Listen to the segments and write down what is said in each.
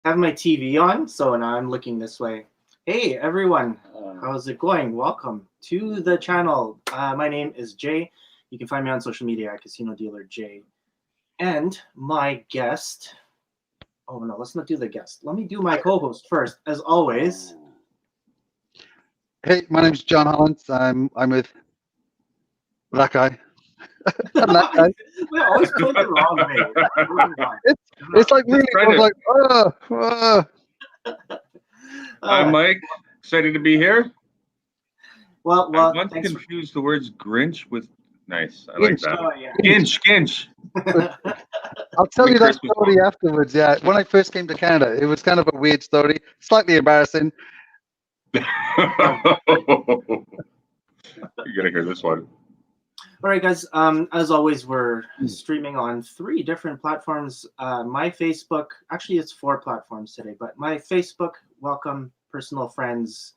have my TV on, so now I'm looking this way. Hey everyone, how's it going? Welcome to the channel. My name is Jay. You can find me on social media at Casino Dealer Jay. And my guest, oh no, let's not do the guest. Let me do my co-host first, as always. Hey, my name's John Holland. I'm with that guy. And that guy. We always put it the wrong way. It's like really, I was like, I'm Mike. Excited to be here. Well, I once confused the words Grinch with nice. I like that. Oh, yeah. Ginch. I'll tell you that story afterwards. Yeah, when I first came to Canada, it was kind of a weird story, slightly embarrassing. You're gonna hear this one. All right, guys. As always, we're streaming on 3 different platforms. My Facebook, actually, it's 4 platforms today, but my Facebook, welcome, personal friends,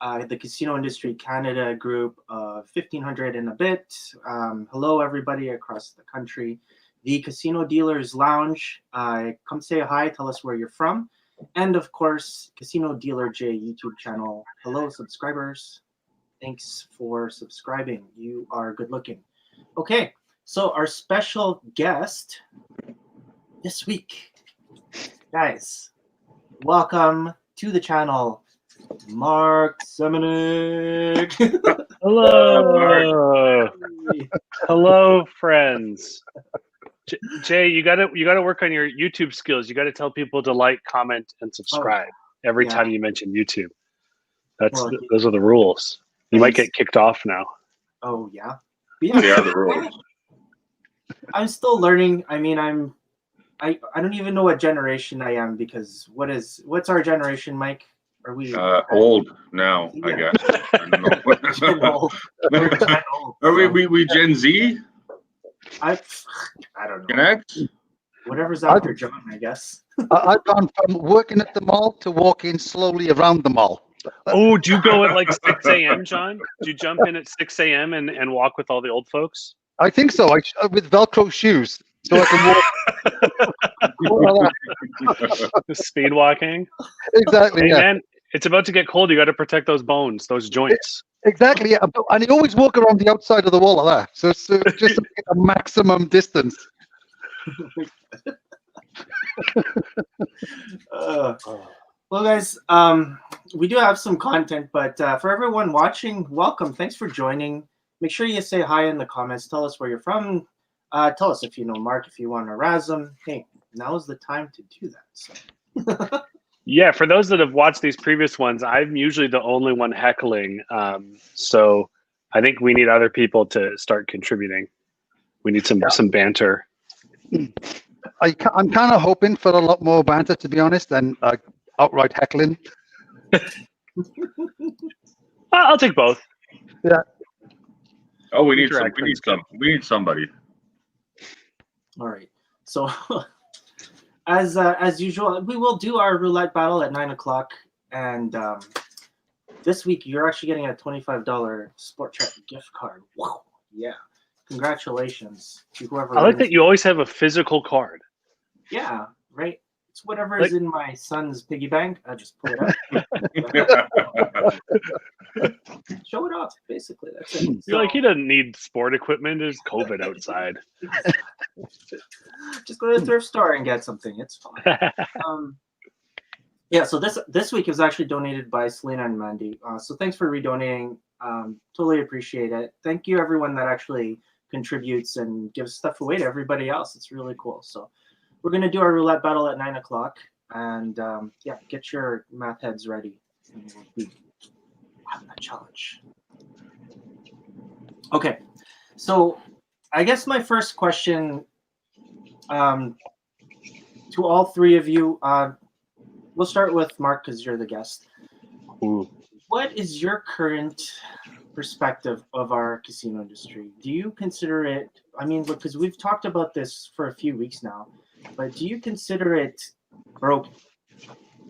the Casino Industry Canada group of 1,500 and a bit. Hello, everybody across the country. The Casino Dealers Lounge. Come say hi. Tell us where you're from. And of course, Casino Dealer J YouTube channel. Hello, subscribers. Thanks for subscribing. You are good looking. Okay, so our special guest this week, guys, welcome to the channel, Marc Semonick. Hello. Hello, friends. Jay, you gotta work on your YouTube skills. You gotta tell people to like, comment, and subscribe every time you mention YouTube. Those are the rules. You might get kicked off now. Oh yeah. They are the rules. I'm still learning. I mean, I don't even know what generation I am, because what's our generation, Mike? Are we old now? Yeah. I guess. I don't know. Are we Gen Z? I don't know. Gen X? Whatever's after John, I guess. I've gone from working at the mall to walking slowly around the mall. Oh, do you go at like 6 a.m., John? Do you jump in at 6 a.m. and walk with all the old folks? I think so. With Velcro shoes, so I can walk. Speed walking. Exactly. Hey, yeah. man, it's about to get cold. You got to protect those bones, those joints. Exactly. Yeah. And you always walk around the outside of the wall like that, so just a maximum distance. Well, guys, we do have some content, but for everyone watching, welcome. Thanks for joining. Make sure you say hi in the comments. Tell us where you're from. Tell us if you know Mark, if you want to razz him. Hey, now is the time to do that. So. Yeah, for those that have watched these previous ones, I'm usually the only one heckling. So I think we need other people to start contributing. We need some banter. I'm kind of hoping for a lot more banter, to be honest, than outright heckling. I'll take both. Yeah. Oh, we need somebody. All right. So, as usual, we will do our roulette battle at 9 o'clock, and this week you're actually getting a $25 Sport Chek gift card. Wow! Yeah, congratulations to whoever. I like that you always have a physical card. Yeah, right. It's whatever is in my son's piggy bank. I just pull it out. Show it off, basically. That's it. You're like, he doesn't need sport equipment. There's COVID outside. Just go to the thrift store and get something. It's fine. Yeah, so this week was actually donated by Selena and Mandy. So thanks for redonating. Totally appreciate it. Thank you, everyone that actually contributes and gives stuff away to everybody else. It's really cool. So we're going to do our roulette battle at 9 o'clock. And yeah, get your math heads ready. And we'll be having a challenge. Okay, so I guess my first question to all 3 of you, we'll start with Mark because you're the guest. Ooh. What is your current perspective of our casino industry? Do you consider it, I mean, because we've talked about this for a few weeks now, but do you consider it broken?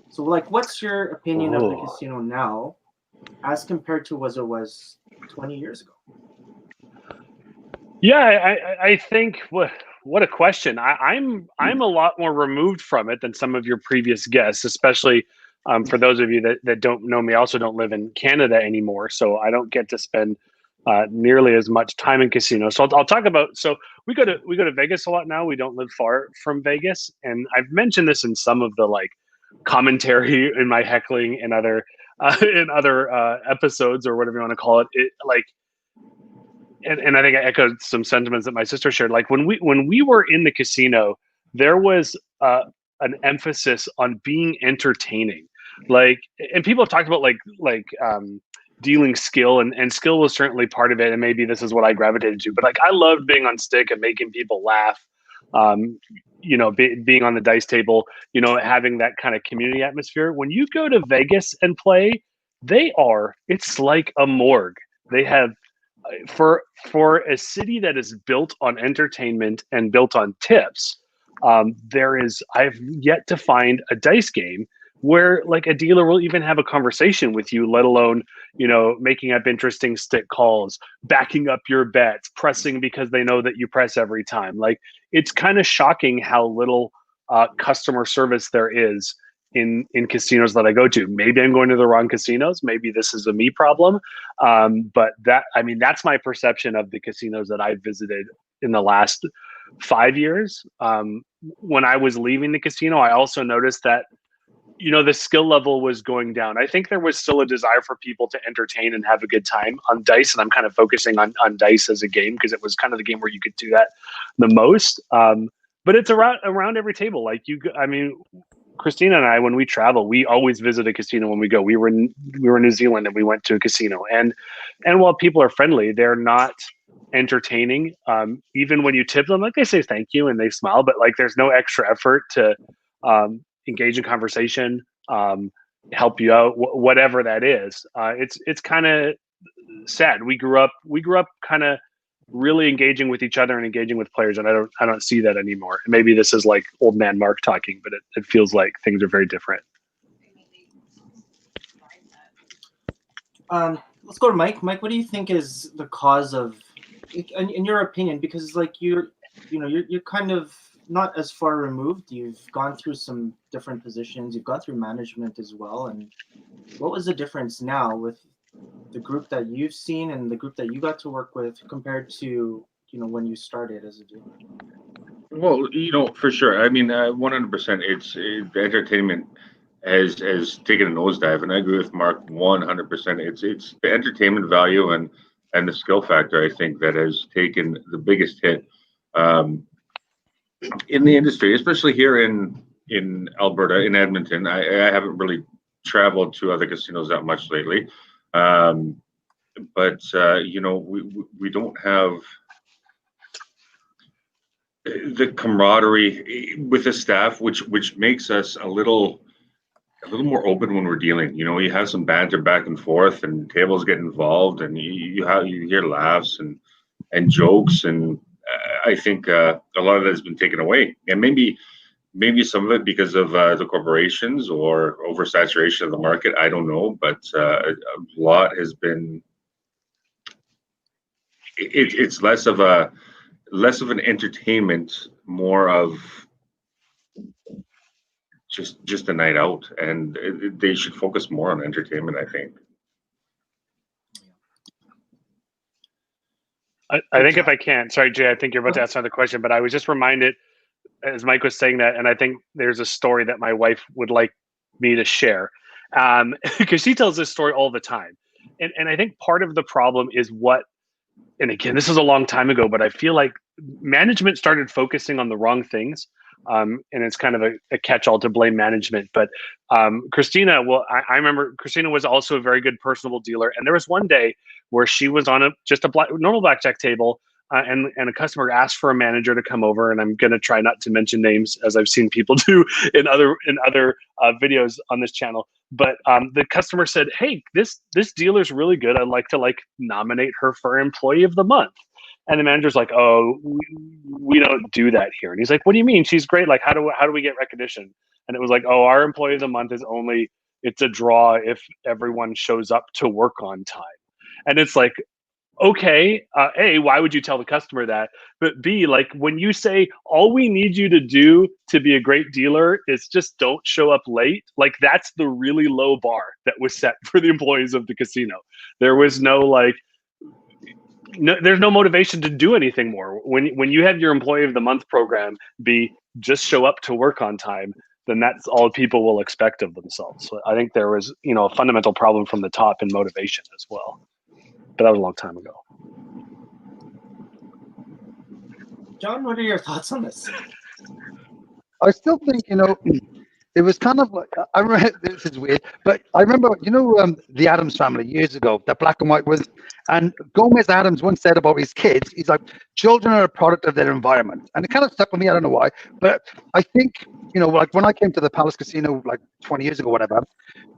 So, like, what's your opinion of the casino now as compared to what it was 20 years ago? Yeah, I think what a question. I'm a lot more removed from it than some of your previous guests, especially for those of you that don't know me. I also don't live in Canada anymore, so I don't get to spend nearly as much time in casinos. So I'll talk about. So we go to Vegas a lot now. We don't live far from Vegas, and I've mentioned this in some of the like commentary in my heckling and other episodes or whatever you want to call it. And I think I echoed some sentiments that my sister shared. Like when we were in the casino, there was an emphasis on being entertaining. Like, and people have talked about dealing skill, and skill was certainly part of it. And maybe this is what I gravitated to. But like, I loved being on stick and making people laugh. Being on the dice table, having that kind of community atmosphere. When you go to Vegas and play, it's like a morgue. They have for a city that is built on entertainment and built on tips. I've yet to find a dice game where like a dealer will even have a conversation with you, let alone, making up interesting stick calls, backing up your bets, pressing because they know that you press every time. Like, it's kind of shocking how little customer service there is in casinos that I go to. Maybe I'm going to the wrong casinos. Maybe this is a me problem. But that's my perception of the casinos that I've visited in the last 5 years. When I was leaving the casino, I also noticed that, the skill level was going down. I think there was still a desire for people to entertain and have a good time on dice. And I'm kind of focusing on dice as a game because it was kind of the game where you could do that the most. But it's around every table. Like Christina and I, when we travel, we always visit a casino when we go. We were in New Zealand and we went to a casino. And while people are friendly, they're not entertaining. Even when you tip them, like, they say thank you and they smile, but like there's no extra effort to engage in conversation, help you out, whatever that is. It's kind of sad. We grew up kind of really engaging with each other and engaging with players, and I don't see that anymore. Maybe this is like old man Mark talking, but it feels like things are very different. Let's go to Mike. Mike, what do you think is the cause of, in your opinion, because like you're kind of not as far removed. You've gone through some different positions. You've gone through management as well. And what was the difference now with the group that you've seen and the group that you got to work with compared to, when you started as a dealer? Well, for sure. 100%. It's the entertainment has taken a nosedive, and I agree with Mark 100%. It's the entertainment value and the skill factor, I think, that has taken the biggest hit in the industry, especially here in Alberta, in Edmonton. I haven't really traveled to other casinos that much lately, but we don't have the camaraderie with the staff, which makes us a little more open when we're dealing. You have some banter back and forth, and tables get involved, and you hear laughs and jokes, and I think a lot of that has been taken away, and maybe some of it because of the corporations or oversaturation of the market. I don't know, but a lot has been. It's less of an entertainment, more of just a night out, and they should focus more on entertainment, I think. I think if I can, sorry, Jay, I think you're about to ask another question, but I was just reminded as Mike was saying that, and I think there's a story that my wife would like me to share, because she tells this story all the time. And I think part of the problem is and again, this is a long time ago, but I feel like management started focusing on the wrong things. And it's kind of a catch-all to blame management. But Christina, I remember Christina was also a very good personable dealer. And there was one day where she was on just a normal blackjack table, and a customer asked for a manager to come over. And I'm going to try not to mention names, as I've seen people do in other videos on this channel. But the customer said, "Hey, this dealer's really good. I'd like to nominate her for Employee of the Month." And the manager's like, "Oh, we don't do that here." And he's like, "What do you mean? She's great. Like, how do we get recognition?" And it was like, "Oh, our Employee of the Month is it's a draw if everyone shows up to work on time." And it's like, okay, A, why would you tell the customer that? But B, like when you say all we need you to do to be a great dealer is just don't show up late, like that's the really low bar that was set for the employees of the casino. There was no like, no, there's no motivation to do anything more. When you have your employee of the month program be just show up to work on time, then that's all people will expect of themselves. So I think there was, you know, a fundamental problem from the top in motivation as well. But that was a long time ago. John, what are your thoughts on this? I still think, you know, it was kind of like, I remember, this is weird, but I remember, you know, the Addams Family years ago, that black and white was, and Gomez Addams once said about his kids, he's like, children are a product of their environment. And it kind of stuck with me, I don't know why, but I think, you know, like when I came to the Palace Casino like 20 years ago, whatever,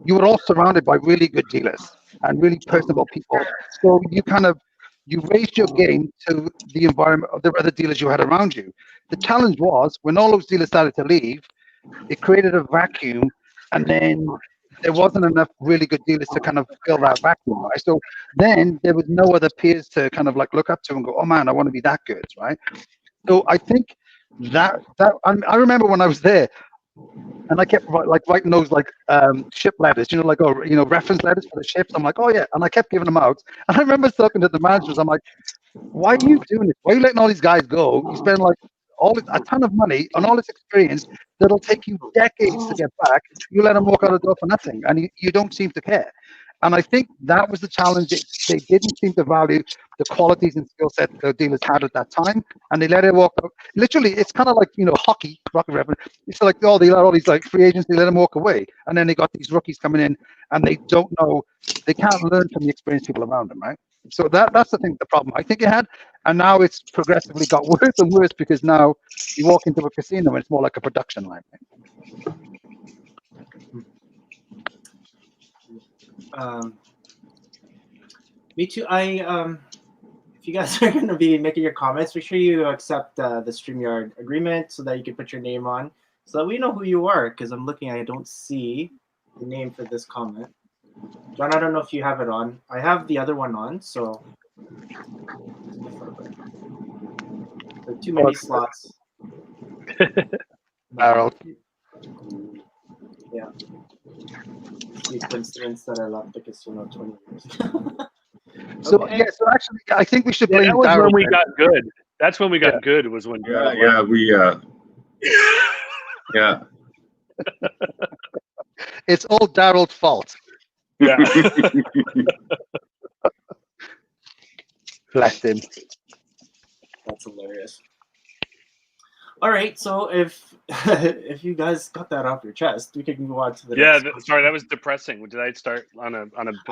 you were all surrounded by really good dealers and really personable people. So you kind of, you raised your game to the environment of the other dealers you had around you. The challenge was when all those dealers started to leave, it created a vacuum, and then there wasn't enough really good dealers to kind of fill that vacuum, right? So then there was no other peers to kind of like look up to and go, oh man, I want to be that good, right? So I think that I remember when I was there, and I kept writing those like ship letters, you know, like reference letters for the ships. I'm like, oh yeah, and I kept giving them out. And I remember talking to the managers. I'm like, why are you doing this? Why are you letting all these guys go? You spend like a ton of money on all this experience that'll take you decades to get back. You let them walk out the door for nothing, and you don't seem to care. And I think that was the challenge. They didn't seem to value the qualities and skill set the dealers had at that time, and they let it walk out. Literally, it's kind of like, you know, hockey reference. It's like, oh, they let all these like free agents, they let them walk away, and then they got these rookies coming in, and they don't know, they can't learn from the experienced people around them, right? So that's the problem I think it had, and now it's progressively got worse and worse because now you walk into a casino and it's more like a production line. Me too. If you guys are going to be making your comments, make sure you accept the StreamYard agreement so that you can put your name on, so that we know who you are. Because I'm looking, I don't see the name for this comment. John, I don't know if you have it on. I have the other one on, so there are too many slots. Barrel. Yeah. The coincidence that I left the casino 20 years ago. So Okay. yeah, so actually, I think we should blame that was Darryl when we then. got good. That's when we got good. Was when Yeah. It's all Darryl's fault. Yeah. Bless him. That's hilarious. All right, so if you guys got that off your chest, we can go on to the next question. Sorry, that was depressing. Did I start on a?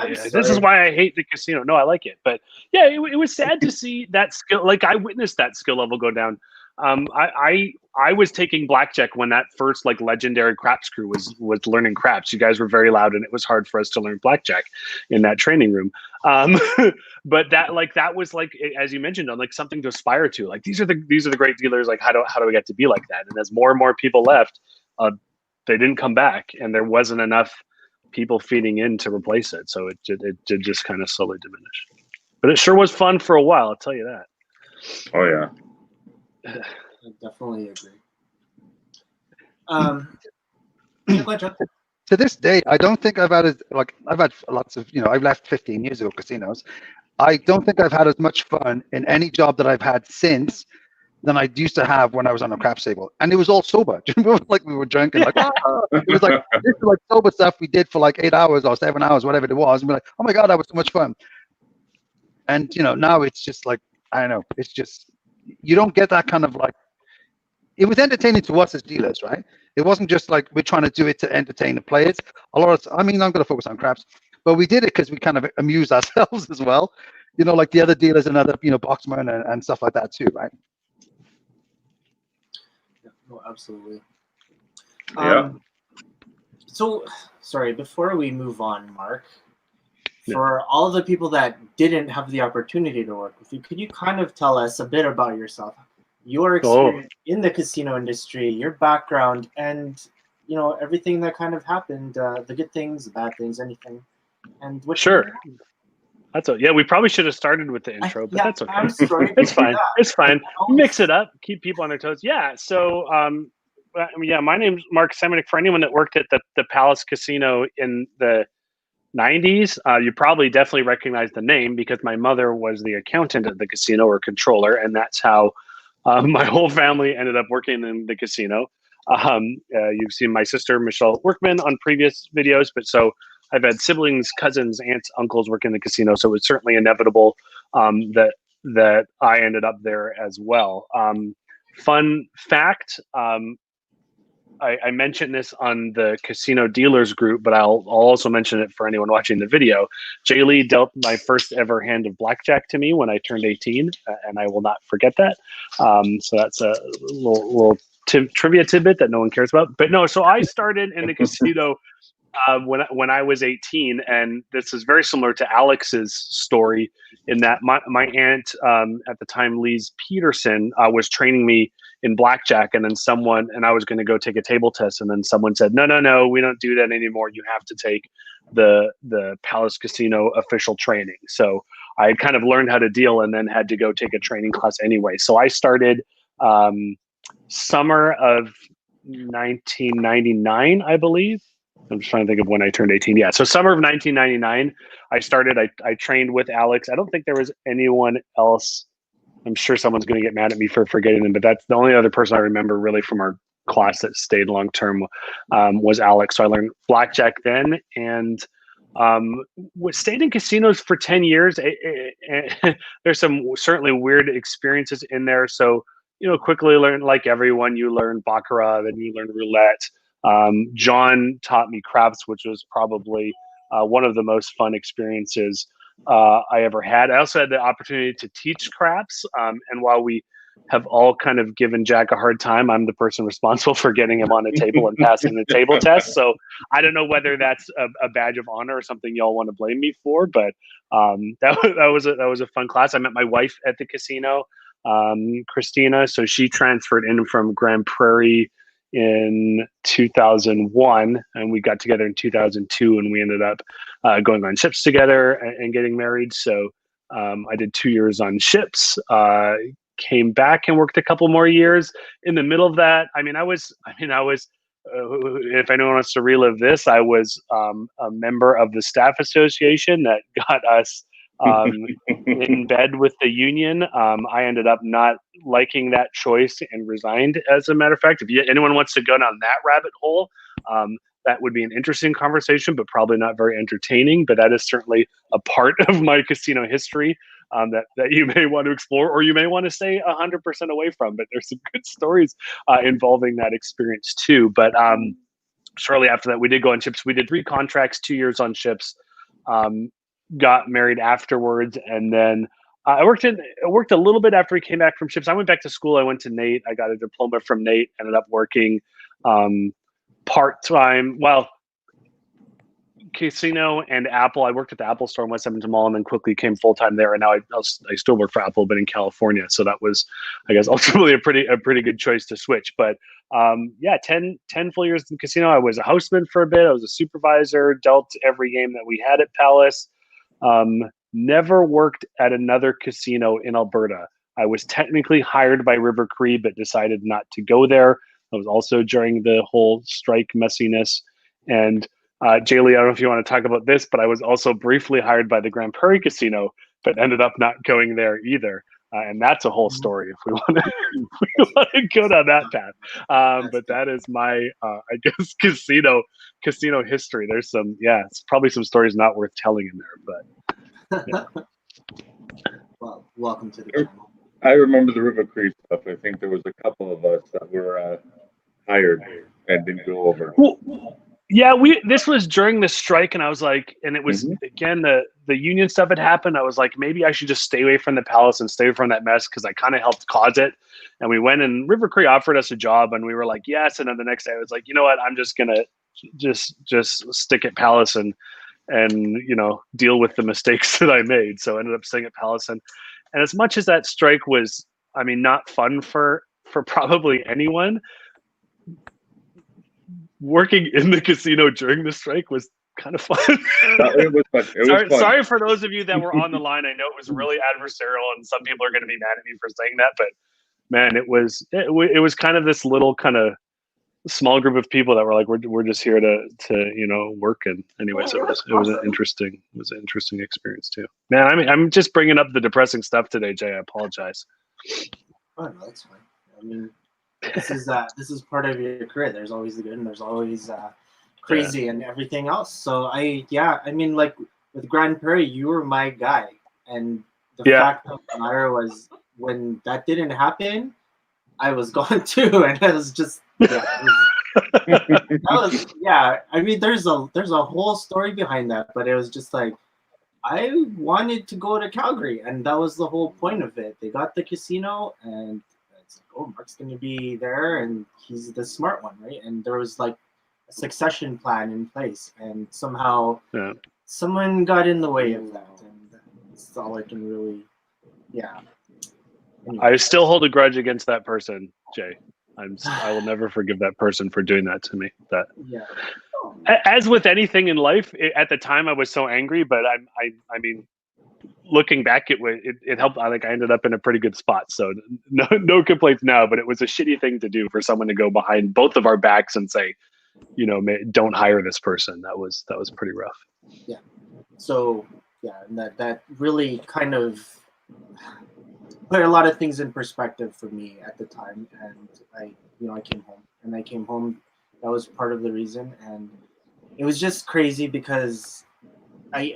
This sorry. is why I hate the casino. No, I like it, but yeah, it was sad to see that skill. Like I witnessed that skill level go down. I was taking blackjack when that first like legendary craps crew was learning craps. You guys were very loud, and it was hard for us to learn blackjack in that training room. But that was like, as you mentioned, on like something to aspire to. Like these are the great dealers. Like how do we get to be like that? And as more and more people left, they didn't come back, and there wasn't enough people feeding in to replace it. So it did just kind of slowly diminish. But it sure was fun for a while. I'll tell you that. Oh yeah. I definitely agree. Go ahead, John. To this day, I don't think I've had I've had lots of, I've left 15 years ago casinos. I don't think I've had as much fun in any job that I've had since than I used to have when I was on a craps table, and it was all sober. Do you remember, like we were drinking, like it was like this is like sober stuff we did for like 8 hours or 7 hours, whatever it was, and we're like, oh my god, that was so much fun. And now it's just like, I don't know, it's just, you don't get that kind of like, it was entertaining to us as dealers, right? It wasn't just like we're trying to do it to entertain the players. I'm going to focus on craps, but we did it because we kind of amused ourselves as well, like the other dealers and other, boxmen and stuff like that too, right? Yeah, no, absolutely. Yeah. So, sorry, before we move on, Mark, for all the people that didn't have the opportunity to work with you, could you kind of tell us a bit about yourself, your experience in the casino industry, your background, and everything that kind of happened, the good things, the bad things, anything, and what? Sure. Yeah, we probably should have started with the intro, but that's okay. I'm sorry. It's fine. It's fine. Mix it up. Keep people on their toes. Yeah. So, my name's Marc Semonick. For anyone that worked at the Palace Casino in the 90s, you probably definitely recognize the name because my mother was the accountant at the casino, or controller, and that's how my whole family ended up working in the casino. You've seen my sister Michelle Workman on previous videos, but so I've had siblings, cousins, aunts, uncles work in the casino, so it's certainly inevitable that I ended up there as well. Fun fact. I mentioned this on the casino dealers group, but I'll also mention it for anyone watching the video. Jay Lee dealt my first ever hand of blackjack to me when I turned 18, and I will not forget that. So that's a little trivia tidbit that no one cares about. But no, so I started in the casino when I was 18, and this is very similar to Alex's story in that my aunt at the time, Lise Peterson, was training me in blackjack, and then I was going to go take a table test, and then someone said, no, we don't do that anymore. You have to take the Palace Casino official training. So I had kind of learned how to deal and then had to go take a training class anyway. So I started summer of 1999, I believe. I'm just trying to think of when I turned 18. Yeah, so summer of 1999, I started. I trained with Alex. I don't think there was anyone else. I'm sure someone's going to get mad at me for forgetting them, but that's the only other person I remember really from our class that stayed long term was Alex. So I learned blackjack then, and stayed in casinos for 10 years. There's some certainly weird experiences in there. So quickly learned, like everyone, you learn baccarat, then you learn roulette. John taught me craps, which was probably one of the most fun experiences I ever had. I also had the opportunity to teach craps, and while we have all kind of given Jack a hard time, I'm the person responsible for getting him on a table and passing the table test. So I don't know whether that's a badge of honor or something y'all want to blame me for, but that was a fun class. I met my wife at the casino, Christina. So she transferred in from Grand Prairie in 2001, and we got together in 2002, and we ended up going on ships together and getting married. So I did 2 years on ships, came back and worked a couple more years. In the middle of that, I was if anyone wants to relive this, I was a member of the staff association that got us in bed with the union. I ended up not liking that choice and resigned, as a matter of fact. If anyone wants to go down that rabbit hole, that would be an interesting conversation, but probably not very entertaining. But that is certainly a part of my casino history that you may want to explore, or you may want to stay 100% away from. But there's some good stories involving that experience too. But shortly after that, we did go on ships. We did 3 contracts, 2 years on ships. Got married afterwards, and then I worked a little bit after we came back from ships. I went back to school. I went to NAIT. I got a diploma from NAIT. Ended up working part-time. Well, casino and Apple. I worked at the Apple store in West Edmonton Mall, and then quickly came full-time there. And now I still work for Apple, but in California. So that was, I guess, ultimately a pretty good choice to switch. But 10 full years in the casino. I was a houseman for a bit. I was a supervisor, dealt every game that we had at Palace. Never worked at another casino in Alberta. I was technically hired by River Cree, but decided not to go there. I was also during the whole strike messiness. And Jay Lee, I don't know if you want to talk about this, but I was also briefly hired by the Grand Prairie Casino, but ended up not going there either. And that's a whole story if we want to go down that path. But that is my, I guess, casino history. There's some, it's probably some stories not worth telling in there, but. Yeah. Well, welcome to the channel. I remember the River Cree stuff. I think there was a couple of us that were hired and didn't go over. Well, yeah, this was during the strike, and I was like, and it was again the union stuff had happened. I was like, maybe I should just stay away from the Palace and stay away from that mess because I kind of helped cause it. And we went, and River Cree offered us a job, and we were like, yes. And then the next day, I was like, you know what? I'm just gonna just stick at Palace and deal with the mistakes that I made. So I ended up staying at Palace, and as much as that strike was, not fun for probably anyone, working in the casino during the strike was kind of fun. It was fun. It was fun. Sorry for those of you that were on the line. I know it was really adversarial, and some people are going to be mad at me for saying that. But man, it was kind of this little kind of small group of people that were like, we're just here to work. And anyways, it was an interesting experience too. Man, I mean, I'm just bringing up the depressing stuff today, Jay. I apologize. Oh no, that's fine. I mean, this is part of your career. There's always the good and there's always crazy and everything else. So I mean, like with Grand Prairie, you were my guy, and the fact of the matter was when that didn't happen, I was gone too, and it was just I mean, there's a whole story behind that, but it was just like I wanted to go to Calgary, and that was the whole point of it. They got the casino, and it's like, oh, Marc's going to be there, and he's the smart one, right? And there was like a succession plan in place, and somehow someone got in the way of that, and that's all I can really, Anyway. I still hold a grudge against that person, Jay. I will never forgive that person for doing that to me. As with anything in life, at the time I was so angry, but I mean, looking back, it helped. I ended up in a pretty good spot, so no complaints now. But it was a shitty thing to do for someone to go behind both of our backs and say, don't hire this person. That was pretty rough. Yeah. So and that really kind of put a lot of things in perspective for me at the time, and I came home. That was part of the reason, and it was just crazy because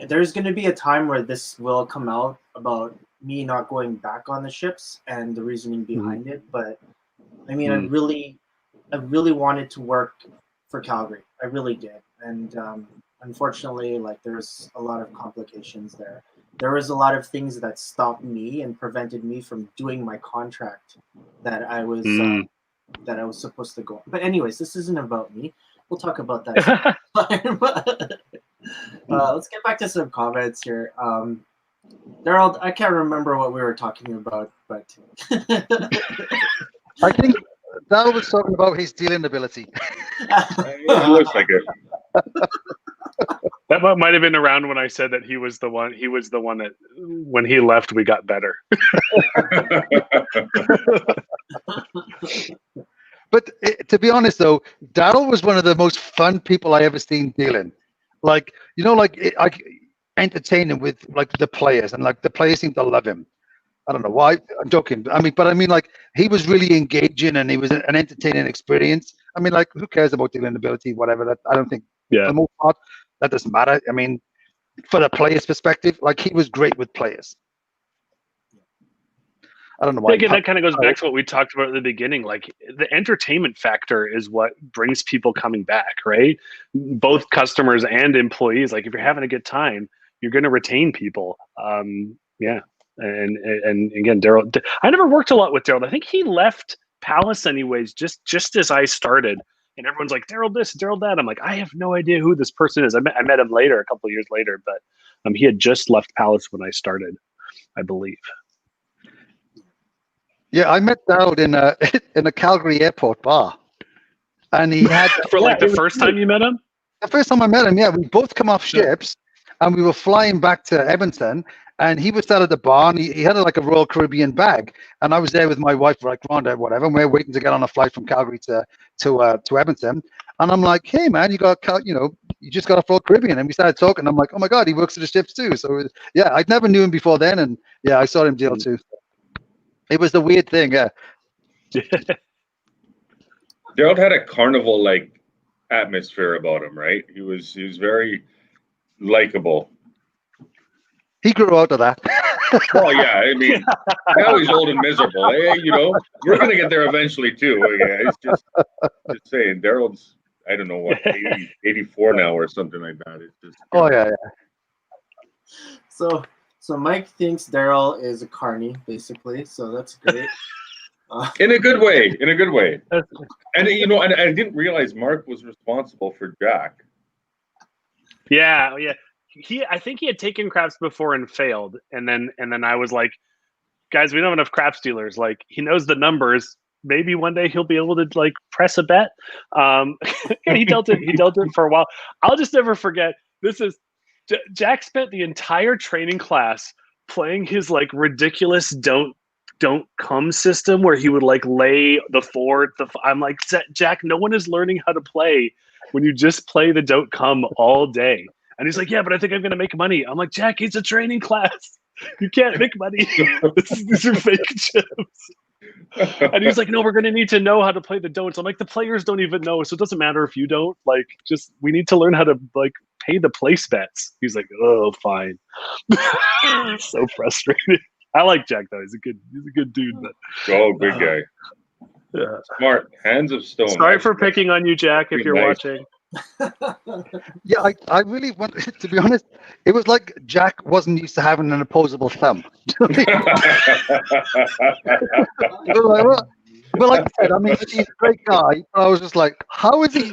there's going to be a time where this will come out about me not going back on the ships and the reasoning behind it. But I mean, I really wanted to work for Calgary. I really did, and unfortunately, there's a lot of complications there. There was a lot of things that stopped me and prevented me from doing my contract that I was supposed to go. But anyways, this isn't about me. We'll talk about that. Let's get back to some comments here. Daryl, I can't remember what we were talking about, but I think Daryl was talking about his dealing ability. It looks like it. That might have been around when I said that he was the one that when he left, we got better. But to be honest, though, Daryl was one of the most fun people I ever seen dealing. Entertaining with the players, and the players seemed to love him. I don't know why. I'm joking. I mean, he was really engaging, and he was an entertaining experience. I mean, who cares about dealing ability, whatever? I don't think for the most part that doesn't matter. I mean, for the player's perspective, he was great with players. I don't know why. Again, that kind of goes back to what we talked about at the beginning. The entertainment factor is what brings people coming back, right? Both customers and employees. If you're having a good time, you're going to retain people. And again, Daryl. I never worked a lot with Daryl. I think he left Palace anyways, just as I started. And everyone's like, Daryl this, Daryl that. I'm like, I have no idea who this person is. I met him later, a couple of years later, but he had just left Palace when I started, I believe. Yeah, I met Daryl in a Calgary airport bar, and he had for the first time you met him. The first time I met him, we both come off ships, and we were flying back to Edmonton. And he was sat at the bar, and he had a Royal Caribbean bag. And I was there with my wife, Rhonda, whatever. And we were waiting to get on a flight from Calgary to Edmonton. And I'm like, hey, man, you just got off Royal Caribbean. And we started talking. I'm like, oh, my God, he works at the ships too. So, I never knew him before then. And, I saw him deal too. It was the weird thing, Daryl had a carnival-like atmosphere about him, right? He was very likable. He grew out of that. Oh yeah, I mean, now he's old and miserable. Hey, we're gonna get there eventually too. Yeah, it's just saying. Daryl's, I don't know what, 84 now or something like that. It's just. Oh yeah. So Mike thinks Daryl is a carny, basically. So that's great. In a good way. And and I didn't realize Marc was responsible for Jack. Yeah. I think he had taken craps before and failed, and then I was like, guys, we don't have enough craps dealers. He knows the numbers. Maybe one day he'll be able to press a bet. And he dealt it for a while. I'll just never forget. this is Jack spent the entire training class playing his like ridiculous don't come system where he would like lay the fourth. I'm like, Jack, no one is learning how to play when you just play the don't come all day. And he's like, yeah, but I think I'm going to make money. I'm like, Jack, it's a training class. You can't make money. These are fake chips. And he's like, no, we're going to need to know how to play the don'ts. I'm like, the players don't even know, so it doesn't matter if you don't. Like, just we need to learn how to like pay the place bets. He's like, oh, fine. So frustrating. I like Jack though. He's a good dude. But, good guy. Yeah. Smart. Hands of stone. Sorry for picking on you, Jack, if you're watching. Yeah, I really want to be honest. It was like Jack wasn't used to having an opposable thumb. But like I said, I mean, he's a great guy. I was just like, how is he?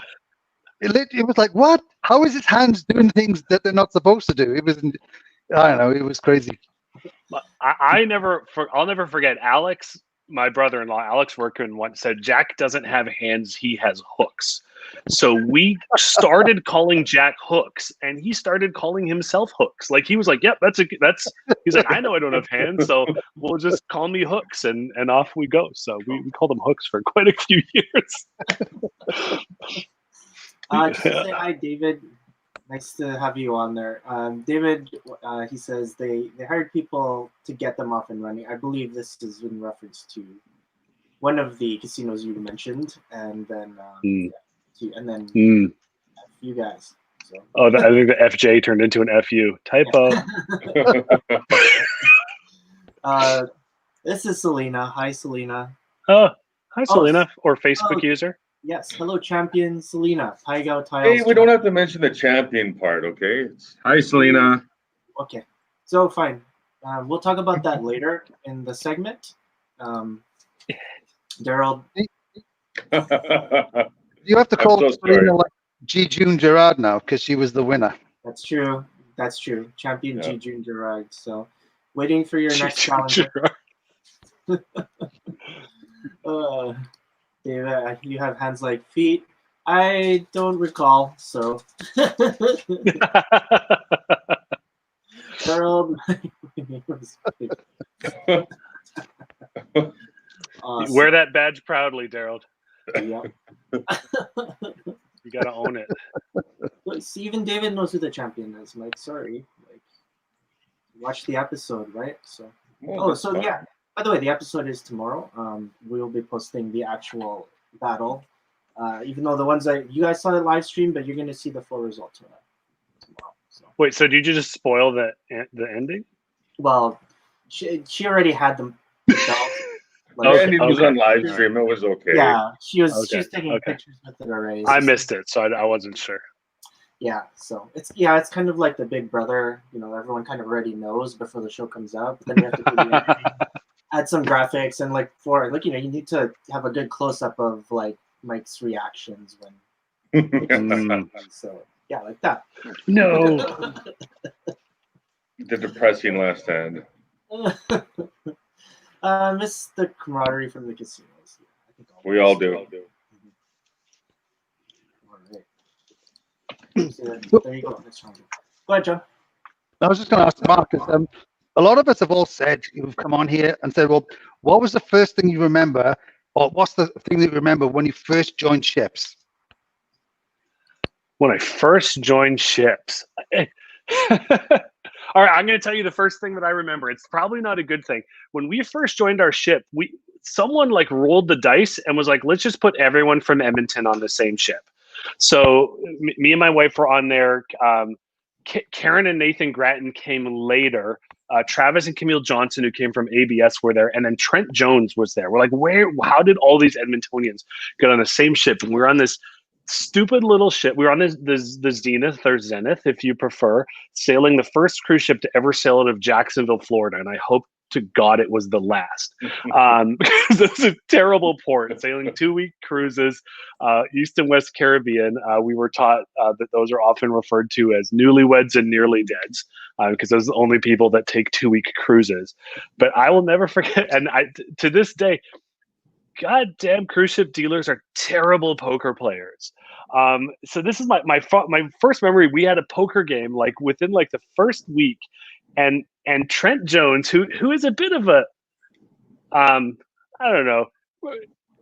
It was like, what? How is his hands doing things that they're not supposed to do? It was, I don't know. It was crazy. I'll never forget Alex, my brother-in-law, Alex Workman, once said, Jack doesn't have hands, he has hooks. So we started calling Jack Hooks, and he started calling himself Hooks. Like he was like, yep, he's like, I know I don't have hands, so we'll just call me Hooks, and off we go. So we called him Hooks for quite a few years. Just to say hi, David. Nice to have you on there. David, he says they hired people to get them off and running. I believe this is in reference to one of the casinos you mentioned, and then you guys. So. Oh, I think the FJ turned into an FU. Typo. This is Selena. Hi, Selena. Oh, hi, Selena, or Facebook user. Yes, hello, champion Selena. Tiles. Hey, we don't have to mention the champion part, okay? Hi, Selena. Okay, so fine. We'll talk about that later in the segment. Daryl. You have to call Selena like G. June Gerard now because she was the winner. That's true. Champion G. June Gerard. So, waiting for your next challenger. David, you have hands like feet. I don't recall, so. Harold. Awesome. Wear that badge proudly, Daryl. Yep. You gotta own it. See, even David knows who the champion is. Mike, sorry. Like, watch the episode, right? So. Yeah. By the way, the episode is tomorrow. We'll be posting the actual battle, even though the ones that you guys saw the live stream, but you're going to see the full result tomorrow. So. Wait, so did you just spoil the ending? Well, she already had them. It was on live stream. It was okay. Yeah, she was taking pictures with it already. I missed it, so I wasn't sure. Yeah, so it's kind of like the Big Brother. You know, everyone kind of already knows before the show comes out, but then you have to do the editing. Add some graphics and you need to have a good close up of like Mike's reactions when. So yeah, like that. No. The depressing last hand. Miss the camaraderie from the casinos. I think we all do. All right. So there you go. Go ahead, John. I was just going to ask Marcus. A lot of us have all said, who've come on here and said, well, what was the first thing you remember, or what's the thing that you remember when you first joined ships? When I first joined ships. All right, I'm going to tell you the first thing that I remember. It's probably not a good thing. When we first joined our ship, someone like rolled the dice and was like, let's just put everyone from Edmonton on the same ship. So me and my wife were on there. Karen and Nathan Grattan came later. Travis and Camille Johnson, who came from ABS, were there, and then Trent Jones was there. We're like, how did all these Edmontonians get on the same ship? And we were on this stupid little ship. We were on the Zenith, or Zenith, if you prefer, sailing the first cruise ship to ever sail out of Jacksonville, Florida. And I hope to God it was the last. Because it's a terrible port. Sailing 2-week cruises, East and West Caribbean. We were taught that those are often referred to as newlyweds and nearly deads, because those are the only people that take 2-week cruises. But I will never forget, and to this day, goddamn cruise ship dealers are terrible poker players. So this is my first memory. We had a poker game like within like the first week, and Trent Jones, who is a bit of a I don't know,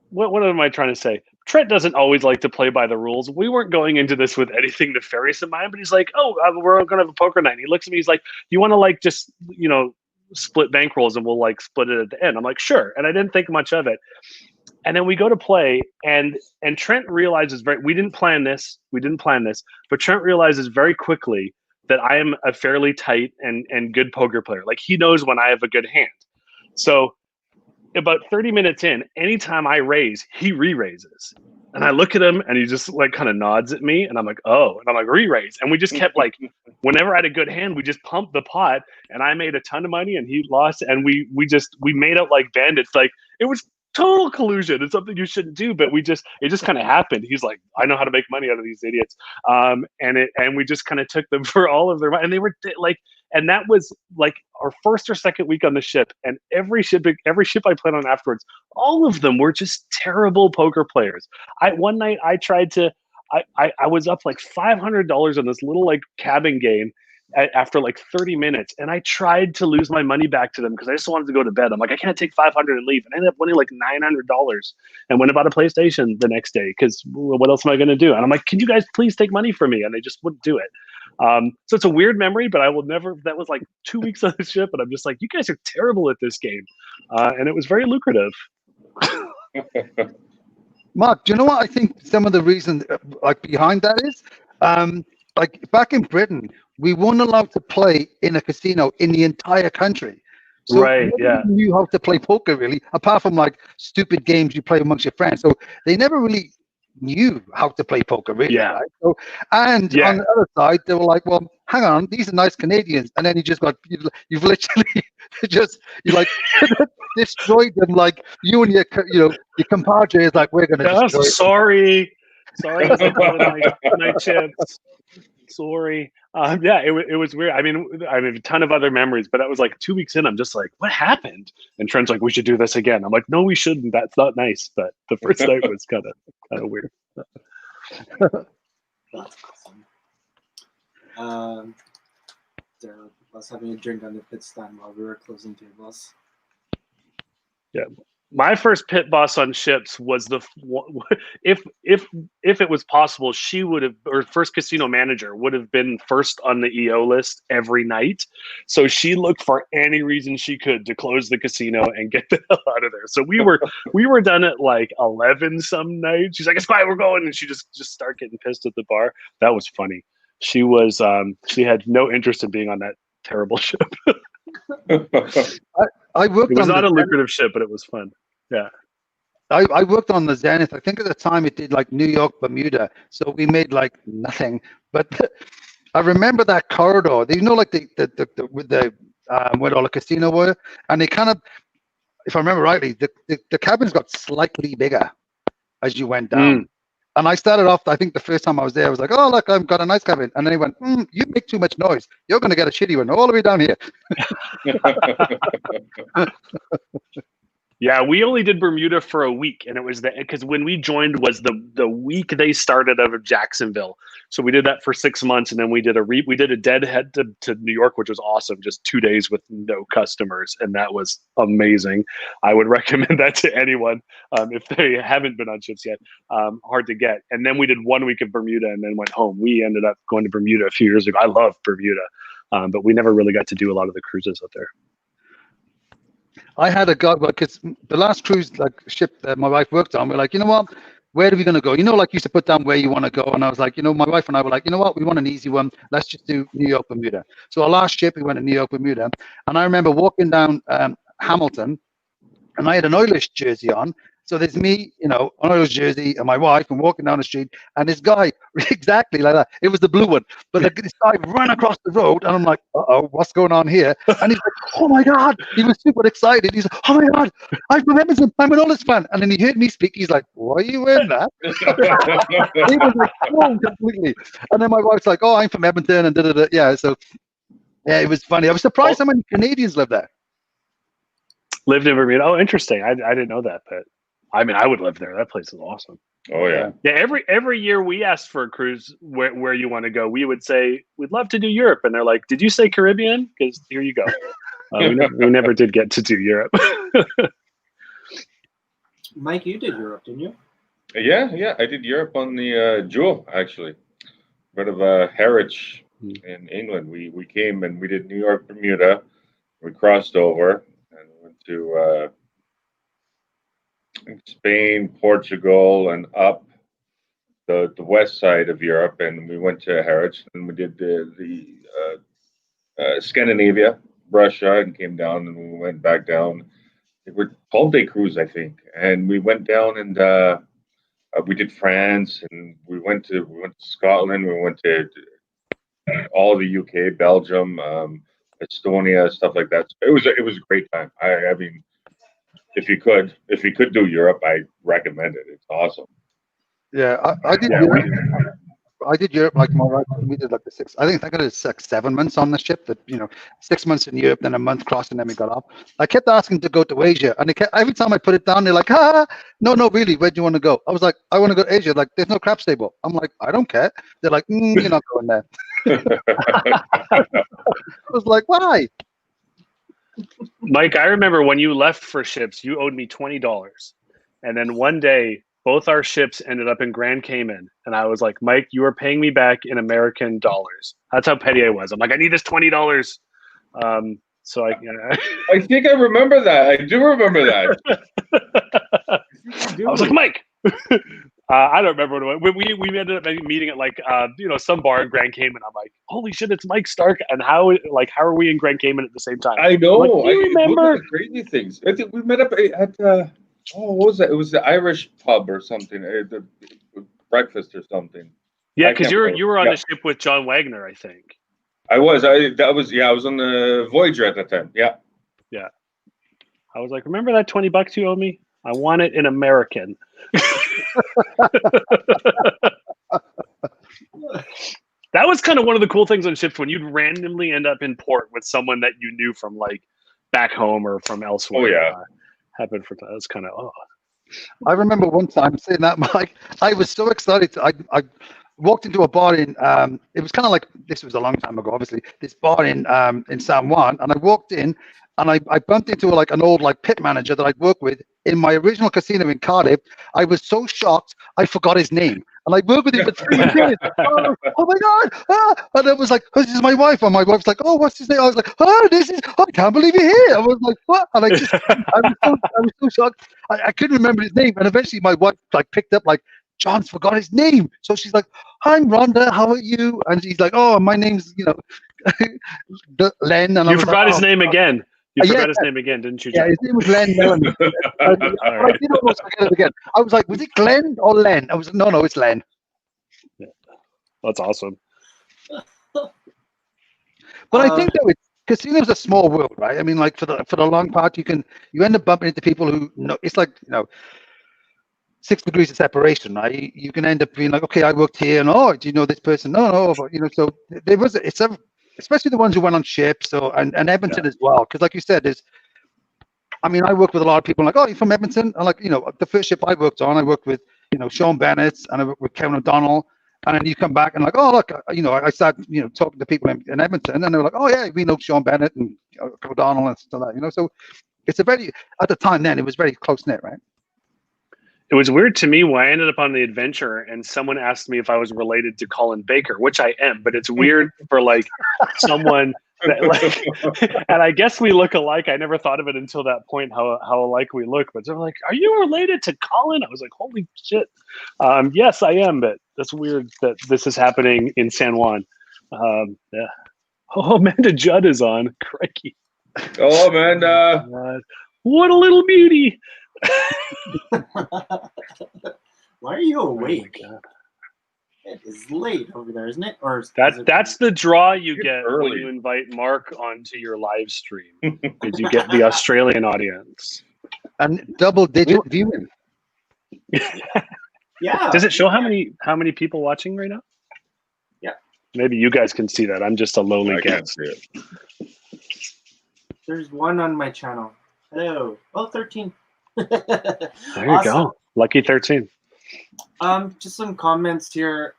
what am I trying to say? Trent doesn't always like to play by the rules. We weren't going into this with anything nefarious in mind, but he's like, "Oh, we're gonna have a poker night." And he looks at me, he's like, "You want to like just split bankrolls and we'll like split it at the end?" I'm like, "Sure." And I didn't think much of it. And then we go to play, and Trent realizes we didn't plan this, but Trent realizes very quickly that I am a fairly tight and good poker player. Like he knows when I have a good hand. So about 30 minutes in, anytime I raise, he re-raises. And I look at him and he just like kind of nods at me and I'm like, oh, and I'm like, re-raise. And we just kept like, whenever I had a good hand, we just pumped the pot and I made a ton of money and he lost. And we made out like bandits. Like it was total collusion. It's something you shouldn't do, but it just kind of happened. He's like, I know how to make money out of these idiots. And we just kind of took them for all of their money. And they were like, and that was like our first or second week on the ship. And every ship I played on afterwards, all of them were just terrible poker players. One night I tried to, I was up like $500 on this little like cabin game after like 30 minutes. And I tried to lose my money back to them because I just wanted to go to bed. I'm like, I can't take 500 and leave. And I ended up winning like $900 and went about a PlayStation the next day because what else am I going to do? And I'm like, can you guys please take money from me? And they just wouldn't do it. So it's a weird memory, but I will never, that was like 2 weeks on the ship. And I'm just like, you guys are terrible at this game. And it was very lucrative. Mark, do you know what I think some of the reason like behind that is? Like back in Britain, we weren't allowed to play in a casino in the entire country. So right, yeah. Knew how to play poker really, apart from like stupid games you play amongst your friends. So they never really knew how to play poker really. Yeah. Right? So, and on the other side, they were like, well, hang on, these are nice Canadians. And then you've literally you like destroyed them. Like you and your compadre is like, we're going to destroy sorry, my chips. Sorry. It was weird. I mean, a ton of other memories, but that was like 2 weeks in. I'm just like, what happened? And Trent's like, we should do this again. I'm like, no, we shouldn't. That's not nice. But the first night was kind of weird. That's awesome. Daryl was having a drink on the pit stand while we were closing tables. Yeah. My first pit boss on ships was if it was possible, she would have, or first casino manager would have been first on the EO list every night. So she looked for any reason she could to close the casino and get the hell out of there. So we were done at like 11 some nights. She's like, it's fine, we're going, and she just start getting pissed at the bar. That was funny. She was she had no interest in being on that terrible ship. I worked. It was not a lucrative ship, but it was fun. Yeah. I worked on the Zenith. I think at the time it did like New York, Bermuda. So we made like nothing. But I remember that corridor. Like the where all the casino were, and they kind of, if I remember rightly, the cabins got slightly bigger as you went down. And I started off, I think the first time I was there, I was like, oh, look, I've got a nice cabin. And then he went, you make too much noise. You're going to get a shitty one all the way down here. Yeah, we only did Bermuda for a week, and it was because when we joined was the week they started out of Jacksonville. So we did that for 6 months, and then we did a deadhead to New York, which was awesome. Just 2 days with no customers, and that was amazing. I would recommend that to anyone if they haven't been on ships yet. Hard to get. And then we did 1 week of Bermuda, and then went home. We ended up going to Bermuda a few years ago. I love Bermuda, but we never really got to do a lot of the cruises out there. I had a guy, because the last cruise ship that my wife worked on, we're like, you know what, where are we going to go? Like you used to put down where you want to go. And I was like, my wife and I were like, you know what, we want an easy one. Let's just do New York, Bermuda. So our last ship, we went to New York, Bermuda. And I remember walking down Hamilton, and I had an Oilers jersey on. So there's me, an Oilers jersey, and my wife, and walking down the street, and this guy, exactly like that. It was the blue one, but this guy ran across the road, and I'm like, uh-oh, what's going on here? And he's like, oh my God, he was super excited. He's like, oh my God, I'm from Edmonton, I'm an Oilers fan. And then he heard me speak. He's like, why are you wearing that? He was like, oh, completely. And then my wife's like, oh, I'm from Edmonton, and da-da-da. Yeah, so yeah, it was funny. I was surprised how many Canadians live there. Lived in Bermuda. Oh, interesting. I didn't know that, but I mean, I would live there. That place is awesome. Oh yeah. Yeah, every year we asked for a cruise where you want to go. We would say we'd love to do Europe, and they're like, "Did you say Caribbean? Because here you go." We never did get to do Europe. Mike, you did Europe, didn't you? Yeah. I did Europe on the Jewel, actually. Bit of a Harwich in England. We came and we did New York, Bermuda. We crossed over and went to Spain, Portugal, and up the west side of Europe, and we went to Harwich, and we did the Scandinavia, Russia, and came down, and we went back down. It were 12-day cruise, I think, and we went down and we did France, and we went to Scotland, we went to all the UK, Belgium, Estonia, stuff like that. So it was a great time. I mean, if you could do Europe, I recommend it. It's awesome. Yeah, I did. Yeah, I did Europe like my wife. We did like I think I got it 7 months on the ship. That 6 months in Europe, then a month crossing, then we got off. I kept asking to go to Asia, and every time I put it down, they're like, no, really, where do you want to go? I was like, I want to go to Asia. Like, there's no crab stable. I'm like, I don't care. They're like, you're not going there. I was like, why? Mike, I remember when you left for ships, you owed me $20, and then one day, both our ships ended up in Grand Cayman, and I was like, Mike, you are paying me back in American dollars. That's how petty I was. I'm like, I need this $20. So I think I remember that. I do remember that. I was like, Mike. I don't remember what it was. We ended up meeting at like some bar in Grand Cayman. I'm like, holy shit, it's Mike Stark, and how are we in Grand Cayman at the same time? I know. Like, do you remember the crazy things? I think we met up at what was that? It was the Irish pub or something, the breakfast or something. Yeah, because you were on the ship with John Wagner, I think. I was. I was on the Voyager at that time. Yeah. Yeah. I was like, remember that $20 you owe me? I want it in American. That was kind of one of the cool things on ships when you'd randomly end up in port with someone that you knew from like back home or from elsewhere. Oh yeah. Happened for that. It was kind of I remember one time saying that, Mike. I was so excited. I walked into a bar in it was kind of like, this was a long time ago, obviously, this bar in San Juan, and I walked in and I bumped into like an old like pit manager that I'd worked with in my original casino in Cardiff. I was so shocked I forgot his name. And I worked with him for 3 years. Oh my God. And I was like, oh, this is my wife. And my wife's like, oh, what's his name? I was like, I can't believe you're here. I was like, what? And I was so shocked. I couldn't remember his name. And eventually my wife like picked up like, John's forgot his name. So she's like, I'm Rhonda, how are you? And she's like, oh, my name's, Len. And you forgot his name again. You forgot his name again, didn't you, John? Yeah, his name was Len Mellon. I did almost forget it again. I was like, was it Glenn or Len? I was like, no, it's Len. Yeah. That's awesome. But I think that casino's a small world, right? I mean, like for the long part, you end up bumping into people who know. It's like 6 degrees of separation, right? You can end up being like, okay, I worked here, and do you know this person? No, but, so there was especially the ones who went on ships, and Edmonton as well, because like you said, I work with a lot of people like, oh, you're from Edmonton, and like the first ship I worked on, I worked with Sean Bennett, and I worked with Kevin O'Donnell, and then you come back and like, oh look, I started talking to people in Edmonton, and they were like, oh yeah, we know Sean Bennett and O'Donnell and stuff like that, so it's at the time then it was very close knit, right? It was weird to me when I ended up on the adventure and someone asked me if I was related to Colin Baker, which I am, but it's weird for like someone that like, and I guess we look alike. I never thought of it until that point, how alike we look, but they're like, are you related to Colin? I was like, holy shit. Yes, I am, but that's weird that this is happening in San Juan. Yeah. Oh, Amanda Judd is on. Crikey. Oh, Amanda. What a little beauty. Why are you awake? Oh, it is late over there, isn't it? Or that's the draw you get early when you invite Mark onto your live stream, because you get the Australian audience and double-digit viewing. Yeah. Does it show how many people watching right now? Yeah. Maybe you guys can see that. I'm just a lowly guest. It. There's one on my channel. Hello. Oh, 13. There you Awesome. go. Lucky 13. Just some comments here.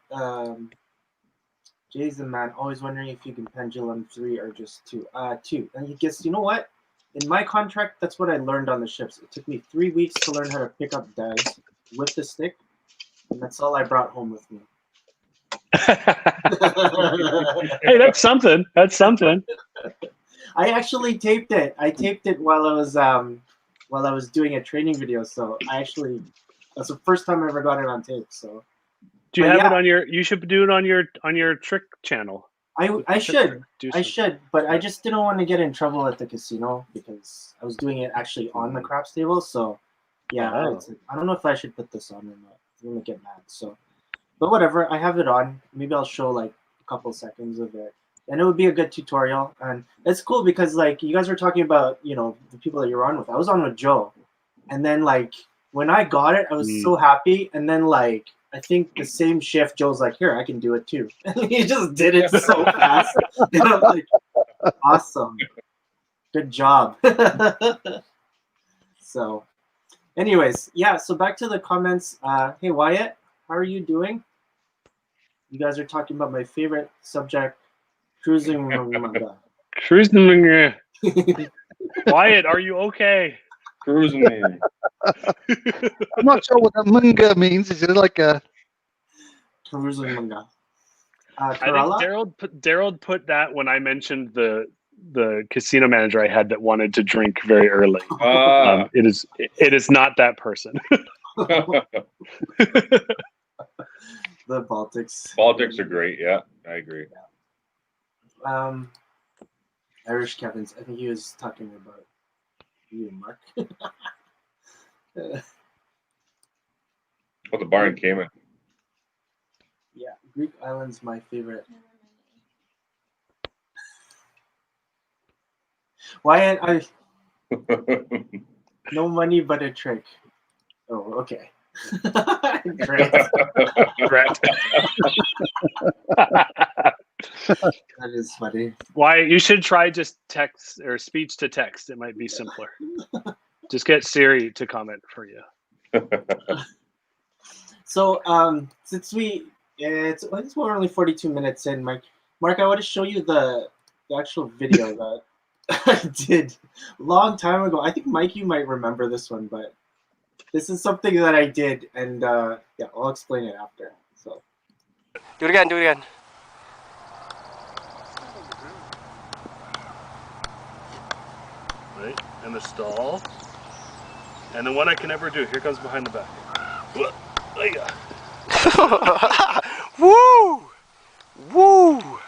Jason, man, always wondering if you can pendulum 3 or just 2. 2. And he gets, you know what? In my contract, that's what I learned on the ships. It took me 3 weeks to learn how to pick up dives with the stick, and that's all I brought home with me. Hey, that's something. That's something. I actually taped it. I taped it while I was doing a training video. So that's the first time I ever got it on tape. So Do you But have yeah. it on your? You should do it on your trick channel. I should. Do I some- should, but I just didn't want to get in trouble at the casino because I was doing it actually on the craps table. So yeah, Oh. I don't know if I should put this on or not. I'm gonna get mad. So, but whatever, I have it on. Maybe I'll show like a couple seconds of it, and it would be a good tutorial. And it's cool because like you guys were talking about, you know, the people that you're on with. I was on with Joe, and then like when I got it, I was so happy. And then like I think the same shift, Joe's like, "Here, I can do it too." And he just did it so fast. And I'm like, "Awesome, good job." So, anyways, yeah. So back to the comments. Hey Wyatt, how are you doing? You guys are talking about my favorite subject, cruising manga. Cruising. Wyatt, are you okay? Cruising. I'm not sure what that manga means. Is it like a? Cruising manga. I think Kerala? Daryl put that when I mentioned the casino manager I had that wanted to drink very early. It is not that person. The Baltics. Baltics are great. Yeah, I agree. Irish Kevin's. I think he was talking about you, Mark. Oh, the bar in Cayman. Yeah, Greek island's my favorite. Wyatt, no money but a trick. Oh, okay. Great. Correct. That is funny. Wyatt, you should try just text or speech to text. It might be simpler. Just get Siri to comment for you. So, since it's we're only 42 minutes in, Mark, I want to show you the actual video that I did a long time ago. I think Mike, you might remember this one, but this is something that I did, and yeah, I'll explain it after. So, do it again. Do it again. Right, and the stall, and then what I can never do. Here comes behind the back. Woo! Woo!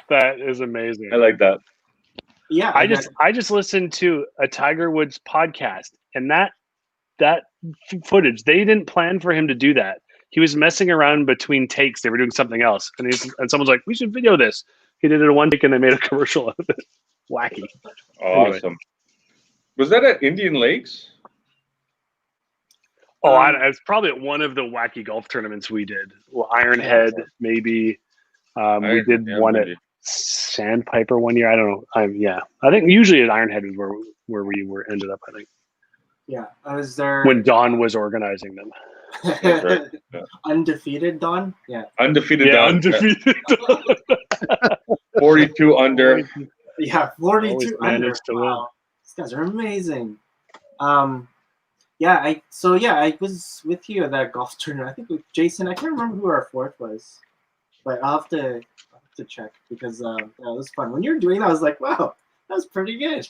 That is amazing. I like that. yeah, I just listened to a Tiger Woods podcast, and that footage, they didn't plan for him to do that. He was messing around between takes. They were doing something else, and someone's like, "We should video this." He did it in one take, and they made a commercial out of it. Wacky. Awesome. Anyway. Was that at Indian Lakes? Oh, it's probably at one of the wacky golf tournaments we did. Well, Ironhead, maybe. We did one at Sandpiper one year. I don't know. I think usually at Ironhead is where we ended up. I think. Yeah, I was there When Don was organizing them. Right. Yeah. Undefeated Don. Yeah, Undefeated. Yeah, down. undefeated. 42 under. yeah, 42 Always under. managed to win. Wow, these guys are amazing. Yeah, I was with you at that golf tournament. I think with Jason. I can't remember who our fourth was, but I'll have to check because that was fun. When you were doing that, I was like, wow, that was pretty good.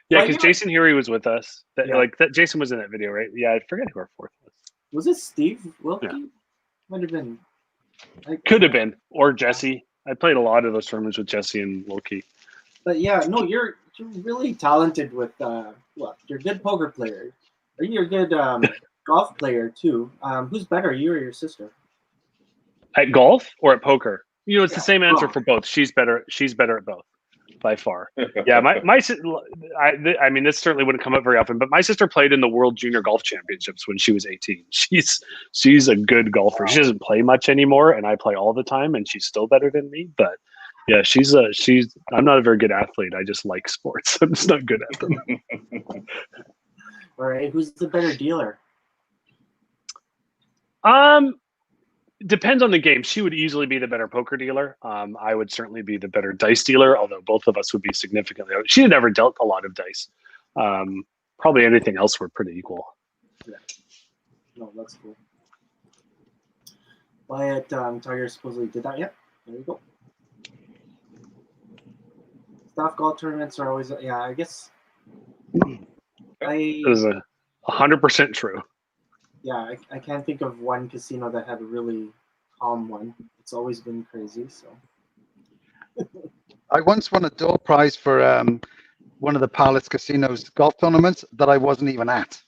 Yeah, because Jason Huey was with us. Yeah. That Jason was in that video, right? Yeah, I forget who our fourth was. Was it Steve Wilkie? Yeah. Might have been. Could have been, or Jesse. I played a lot of those tournaments with Jesse and Wilkie. But yeah, no, you're really talented with well, you're a good poker player. Are you a good golf player too? Who's better, you or your sister? At golf or at poker? You know, it's the Yeah, same answer golf. for both. She's better. She's better at both by far. Yeah, I mean, this certainly wouldn't come up very often, but my sister played in the World Junior Golf Championships when she was 18. She's a good golfer. She doesn't play much anymore, and I play all the time, and she's still better than me. But yeah, she's. I'm not a very good athlete. I just like sports. I'm just not good at them. All right, who's the better dealer? Depends on the game. She would easily be the better poker dealer. I would certainly be the better dice dealer, although both of us would be significantly. She had never dealt a lot of dice. Probably anything else were pretty equal. Yeah. No, that's cool. Wyatt Tiger supposedly did that. Yep. There you go. Staff golf tournaments are always, yeah, I guess. It was 100% true. Yeah, I can't think of one casino that had a really calm one. It's always been crazy. So I once won a door prize for one of the Palace Casinos golf tournaments that I wasn't even at.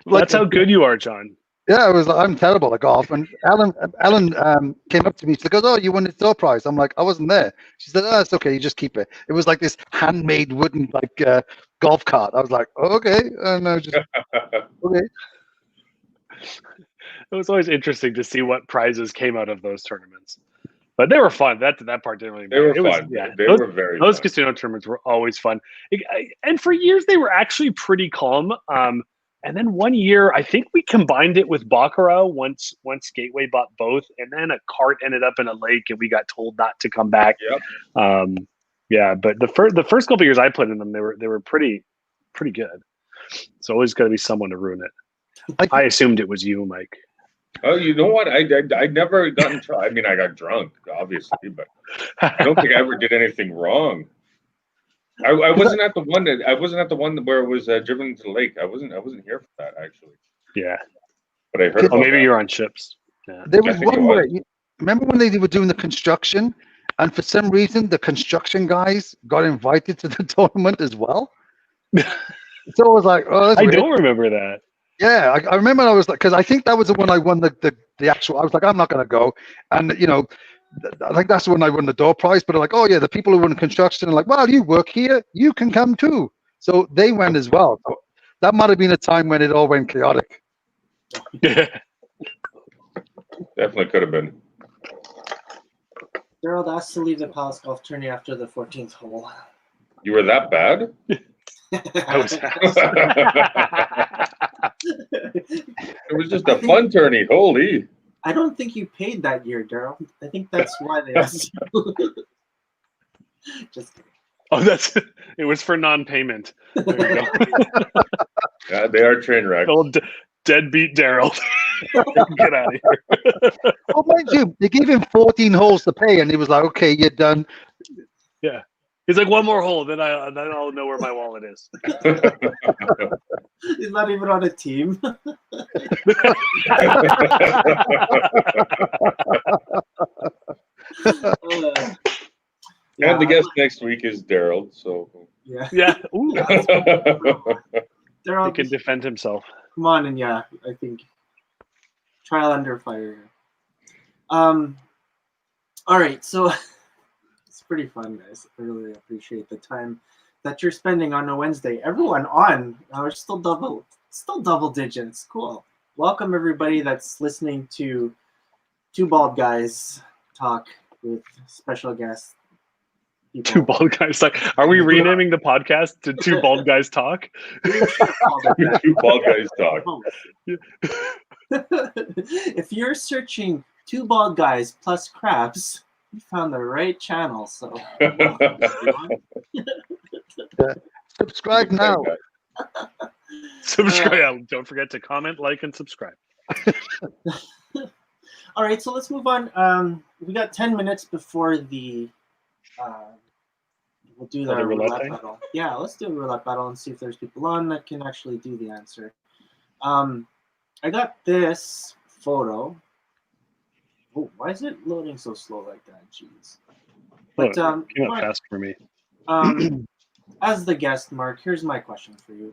That's how good you are, John. Yeah, I'm terrible at golf. And Ellen came up to me. She goes, "Oh, you won the door prize." I'm like, "I wasn't there." She said, "Oh, it's okay. You just keep it." It was like this handmade wooden golf cart. I was like, oh, "Okay," and I was just okay. It was always interesting to see what prizes came out of those tournaments, but they were fun. That part didn't really matter. They were fun. They were very those fun. casino tournaments were always fun, and for years they were actually pretty calm. And then one year, I think we combined it with Baccarat once Gateway bought both, and then a cart ended up in a lake, and we got told not to come back. Yep. Yeah, but the first couple of years I played in them, they were pretty good. It's always got to be someone to ruin it. I assumed it was you, Mike. Oh, you know what? I never got in trouble. I mean, I got drunk, obviously, but I don't think I ever did anything wrong. I wasn't at the one where it was driven into the lake. I wasn't here for that actually. Yeah, but I heard. Oh, maybe you're on ships. Yeah. There was one where remember when they were doing the construction, and for some reason the construction guys got invited to the tournament as well. So I was like, "Oh, that's weird." I don't remember that. Yeah, I remember. I was like, because I think that was the one I won the actual. I was like, I'm not going to go, and I think that's when I won the door prize. But they're like, oh yeah, the people who run construction are like, well, you work here, you can come too. So they went as well. So that might have been a time when it all went chaotic. Yeah, definitely could have been. Gerald asked to leave the Palace Golf Tourney after the 14th hole. You were that bad? It was just a fun tourney. Holy. I don't think you paid that year, Daryl. I think that's why they asked you. Just kidding. Oh, it was for non-payment. There you go. Yeah, they are train wrecks. Old deadbeat Daryl. Get out of here. Oh, mind you, they gave him 14 holes to pay, and he was like, okay, you're done. Yeah. He's like, one more hole, then I'll know where my wallet is. He's not even on a team. And the guest next week is Daryl. So yeah. Ooh, Daryl, he can defend himself. Come on, and I think trial under fire. All right, so it's pretty fun, guys. I really appreciate the time that you're spending on a Wednesday. Everyone on, we're still double digits. Cool. Welcome everybody that's listening to Two Bald Guys talk with special guests. People. Two Bald Guys Talk. Are we renaming the podcast to Two Bald Guys Talk? Two Bald Guys Talk. If you're searching Two Bald Guys plus Crabs, you found the right channel. So subscribe now. Subscribe. Don't forget to comment, like, and subscribe. All right, so let's move on. We got 10 minutes before the we'll do the roulette battle. Yeah, let's do a roulette battle and see if there's people on that can actually do the answer. I got this photo. Oh, why is it loading so slow like that? Jeez. But came up Mark, fast for me. as the guest, Mark, here's my question for you.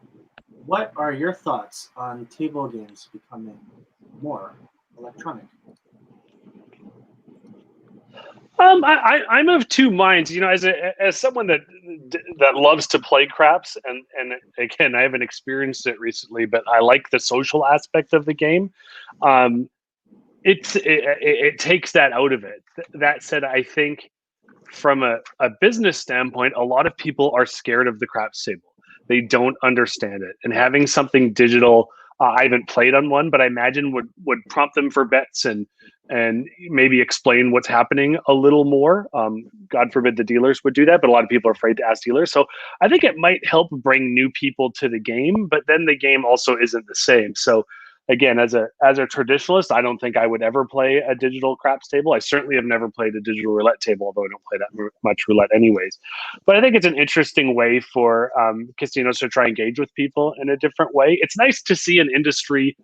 What are your thoughts on table games becoming more electronic? I'm of two minds. You know, as someone that loves to play craps, and again, I haven't experienced it recently, but I like the social aspect of the game. It takes that out of it. That said, I think from a business standpoint, a lot of people are scared of the craps table. They don't understand it, and having something digital. I haven't played on one, but I imagine would prompt them for bets and maybe explain what's happening a little more. God forbid the dealers would do that, but a lot of people are afraid to ask dealers. So I think it might help bring new people to the game, but then the game also isn't the same. So again, as a traditionalist, I don't think I would ever play a digital craps table. I certainly have never played a digital roulette table, although I don't play that much roulette anyways. But I think it's an interesting way for casinos to try and engage with people in a different way. It's nice to see an industry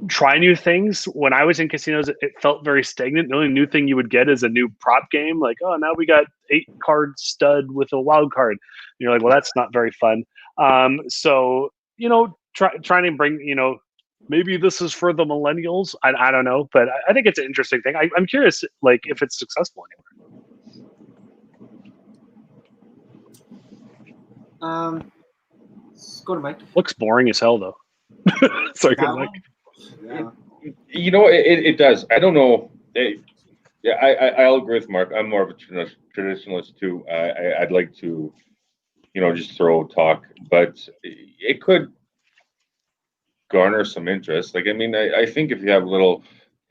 try new things. When I was in casinos, it felt very stagnant. The only new thing you would get is a new prop game. Like, oh, now we got 8-card stud with a wild card. And you're like, well, that's not very fun. So, you know, trying to bring, you know, maybe this is for the millennials. I don't know, but I think it's an interesting thing. I'm curious, like, if it's successful anywhere. Let's go to Mike. Looks boring as hell, though. Sorry, That Mike. Yeah. You know, it does. I don't know. I'll agree with Mark. I'm more of a traditionalist too. I'd like to, you know, just throw talk, but it could garner some interest. Like, I mean, I think if you have little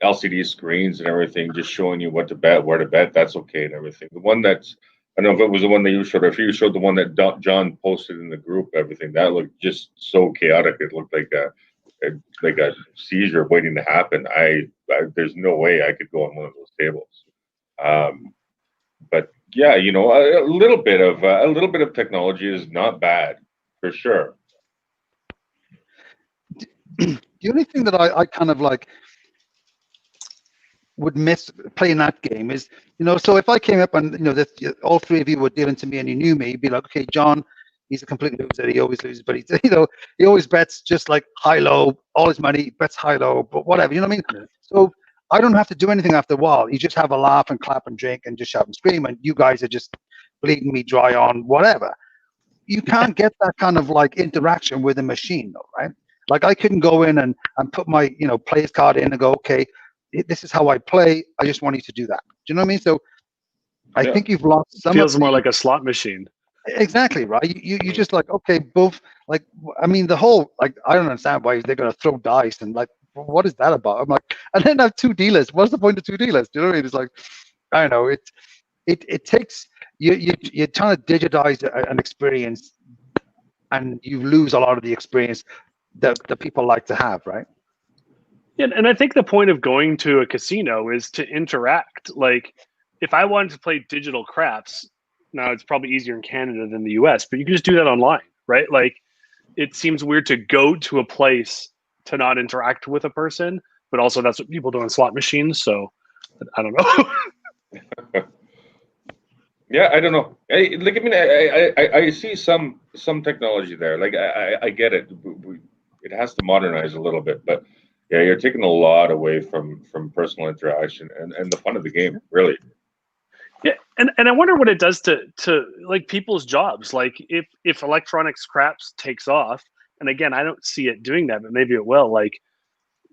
LCD screens and everything, just showing you what to bet, where to bet, that's okay and everything. The one that's, I don't know if it was the one that you showed, or if you showed the one that John posted in the group, everything that looked just so chaotic. It looked like a seizure waiting to happen. There's no way I could go on one of those tables. But yeah, you know, a little bit of technology is not bad for sure. The only thing that I kind of like would miss playing that game is, you know, so if I came up and, you know, all three of you were dealing to me and you knew me, you'd be like, okay, John, he's a complete loser. He always loses, but he's, you know, he always bets just like high-low, all his money, bets high-low, but whatever, you know what I mean? So I don't have to do anything after a while. You just have a laugh and clap and drink and just shout and scream, and you guys are just bleeding me dry on whatever. You can't get that kind of like interaction with a machine though, right? Like I couldn't go in and put my, you know, player's card in and go, okay, this is how I play. I just want you to do that. Do you know what I mean? So I think you've lost some. Feels more like a slot machine. Exactly, right? You just like, okay, both, like, I mean, the whole, like, I don't understand why they're going to throw dice and like, what is that about? I'm like, and then I have two dealers. What's the point of two dealers? Do you know what I mean? It's like, I don't know. It takes, you're trying to digitize an experience and you lose a lot of the experience that people like to have, right? Yeah, and I think the point of going to a casino is to interact. Like, if I wanted to play digital craps, now it's probably easier in Canada than the US, but you can just do that online, right? Like, it seems weird to go to a place to not interact with a person, but also that's what people do on slot machines. So I don't know. Yeah, I don't know. I see some technology there. Like I get it. It has to modernize a little bit, but yeah, you're taking a lot away from personal interaction and the fun of the game, really. Yeah, and I wonder what it does to like people's jobs. Like if electronics craps takes off, and again, I don't see it doing that, but maybe it will. Like,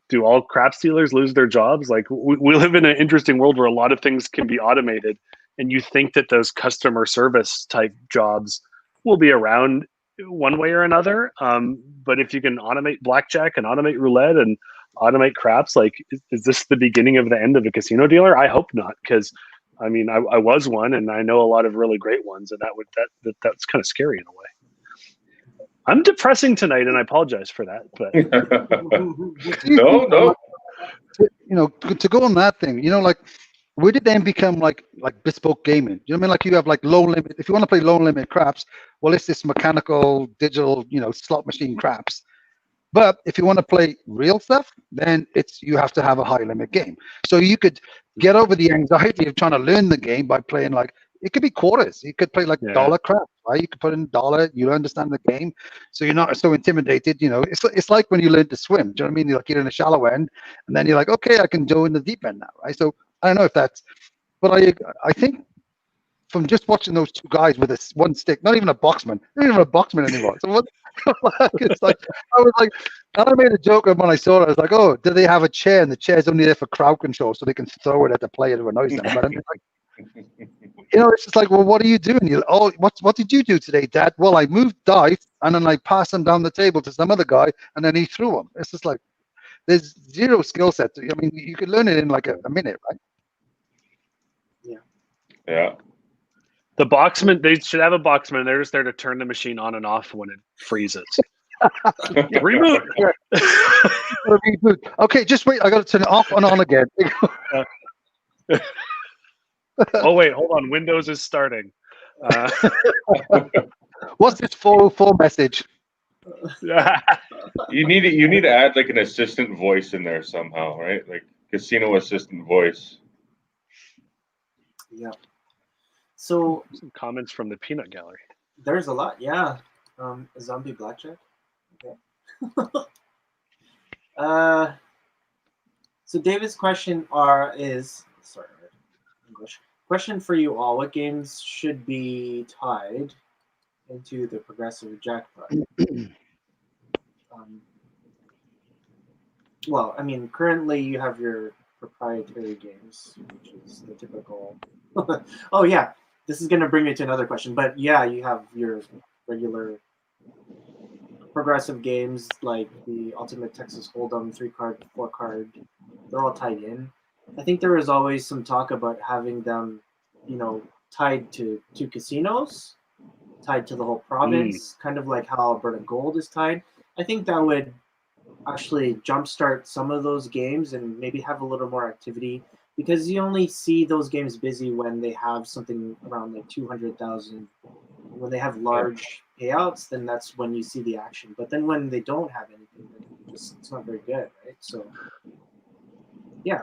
do all craps dealers lose their jobs? Like, we live in an interesting world where a lot of things can be automated, and you think that those customer service type jobs will be around one way or another. But if you can automate blackjack and automate roulette and automate craps, like, is this the beginning of the end of a casino dealer? I hope not, because I mean, I was one, and I know a lot of really great ones, and that's kind of scary in a way. I'm depressing tonight, and I apologize for that. But no. You know, to go on that thing, you know, like, where did then become like bespoke gaming? You know what I mean? Like, you have like low limit. If you want to play low limit craps, well, it's this mechanical, digital, you know, slot machine craps. But if you want to play real stuff, then you have to have a high limit game. So you could get over the anxiety of trying to learn the game by playing like it could be quarters. You could play like Yeah. dollar crap, right? You could put in dollar. You understand the game, so you're not so intimidated. It's like when you learn to swim. Do you know what I mean? You're in the shallow end, and then you're like, okay, I can go in the deep end now, right? So I don't know if that's, but I think from just watching those two guys with this one stick, not even a boxman, not even a boxman anymore. So what? It's like I was like, and I made a joke when I saw it. I was like, oh, do they have a chair? And the chair's only there for crowd control, so they can throw it at the player to annoy them. But I mean, like, it's just like, well, what are you doing? What did you do today, Dad? Well, I moved dice and then I passed them down the table to some other guy, and then he threw them. It's just like there's zero skill set. I mean, you could learn it in like a minute, right? Yeah. The boxman, they should have a boxman. They're just there to turn the machine on and off when it freezes. Reboot. Reboot. Okay, just wait. I got to turn it off and on again. Oh wait, hold on. Windows is starting. What's this 404 message? You need to add like an assistant voice in there somehow, right? Like casino assistant voice. Yeah. So some comments from the peanut gallery. There's a lot, yeah. Zombie blackjack. Okay. So David's question is English. Question for you all: what games should be tied into the progressive jackpot? Well, I mean, currently you have your proprietary games, which is the typical. Oh yeah. This is going to bring me to another question, but yeah, you have your regular progressive games like the Ultimate Texas Hold'em 3-card, 4-card. They're all tied in. I think there was always some talk about having them, tied to two casinos, tied to the whole province, kind of like how Alberta Gold is tied. I think that would actually jumpstart some of those games and maybe have a little more activity. Because you only see those games busy when they have something around like 200,000. When they have large payouts, then that's when you see the action. But then when they don't have anything, it's not very good, right? So, yeah.